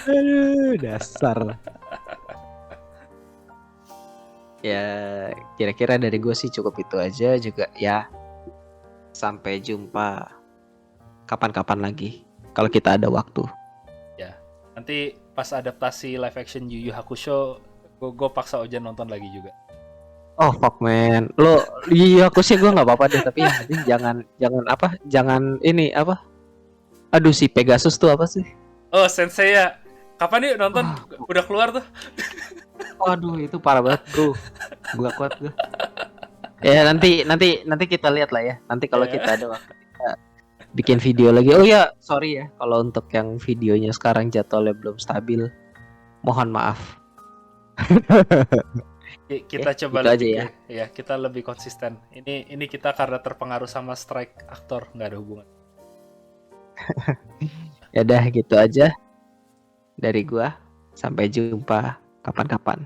[SPEAKER 2] Aduh, dasar. Ya kira-kira dari gue sih cukup itu aja juga ya. Sampai jumpa kapan-kapan lagi kalau kita ada waktu.
[SPEAKER 1] Ya, nanti pas adaptasi live action Yu Yu Hakusho, gue paksa Ojan nonton lagi juga.
[SPEAKER 2] Oh fuck man, lo iya aku sih gue nggak apa-apa deh, tapi yang penting jangan apa, jangan ini apa, aduh si Pegasus tuh apa sih?
[SPEAKER 1] Oh, Sensei ya. Kapan yuk nonton?
[SPEAKER 2] Ah,
[SPEAKER 1] Udah keluar tuh.
[SPEAKER 2] waduh itu parah banget bro, gak kuat gue. Ya nanti kita lihat lah ya. Nanti kalau
[SPEAKER 1] Ya.
[SPEAKER 2] kita ada waktu kita bikin video lagi. Oh ya, sorry ya kalau untuk yang videonya sekarang jadwalnya belum stabil. Mohon maaf.
[SPEAKER 1] Kita
[SPEAKER 2] Oke,
[SPEAKER 1] coba
[SPEAKER 2] gitu aja
[SPEAKER 1] lebih
[SPEAKER 2] ya.
[SPEAKER 1] ya, kita lebih konsisten. Ini kita karena terpengaruh sama strike aktor, nggak ada hubungan.
[SPEAKER 2] Ya udah gitu aja dari gua. Sampai jumpa kapan-kapan.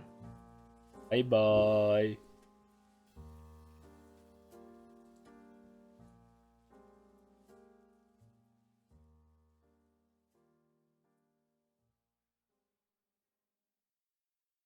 [SPEAKER 1] Bye bye.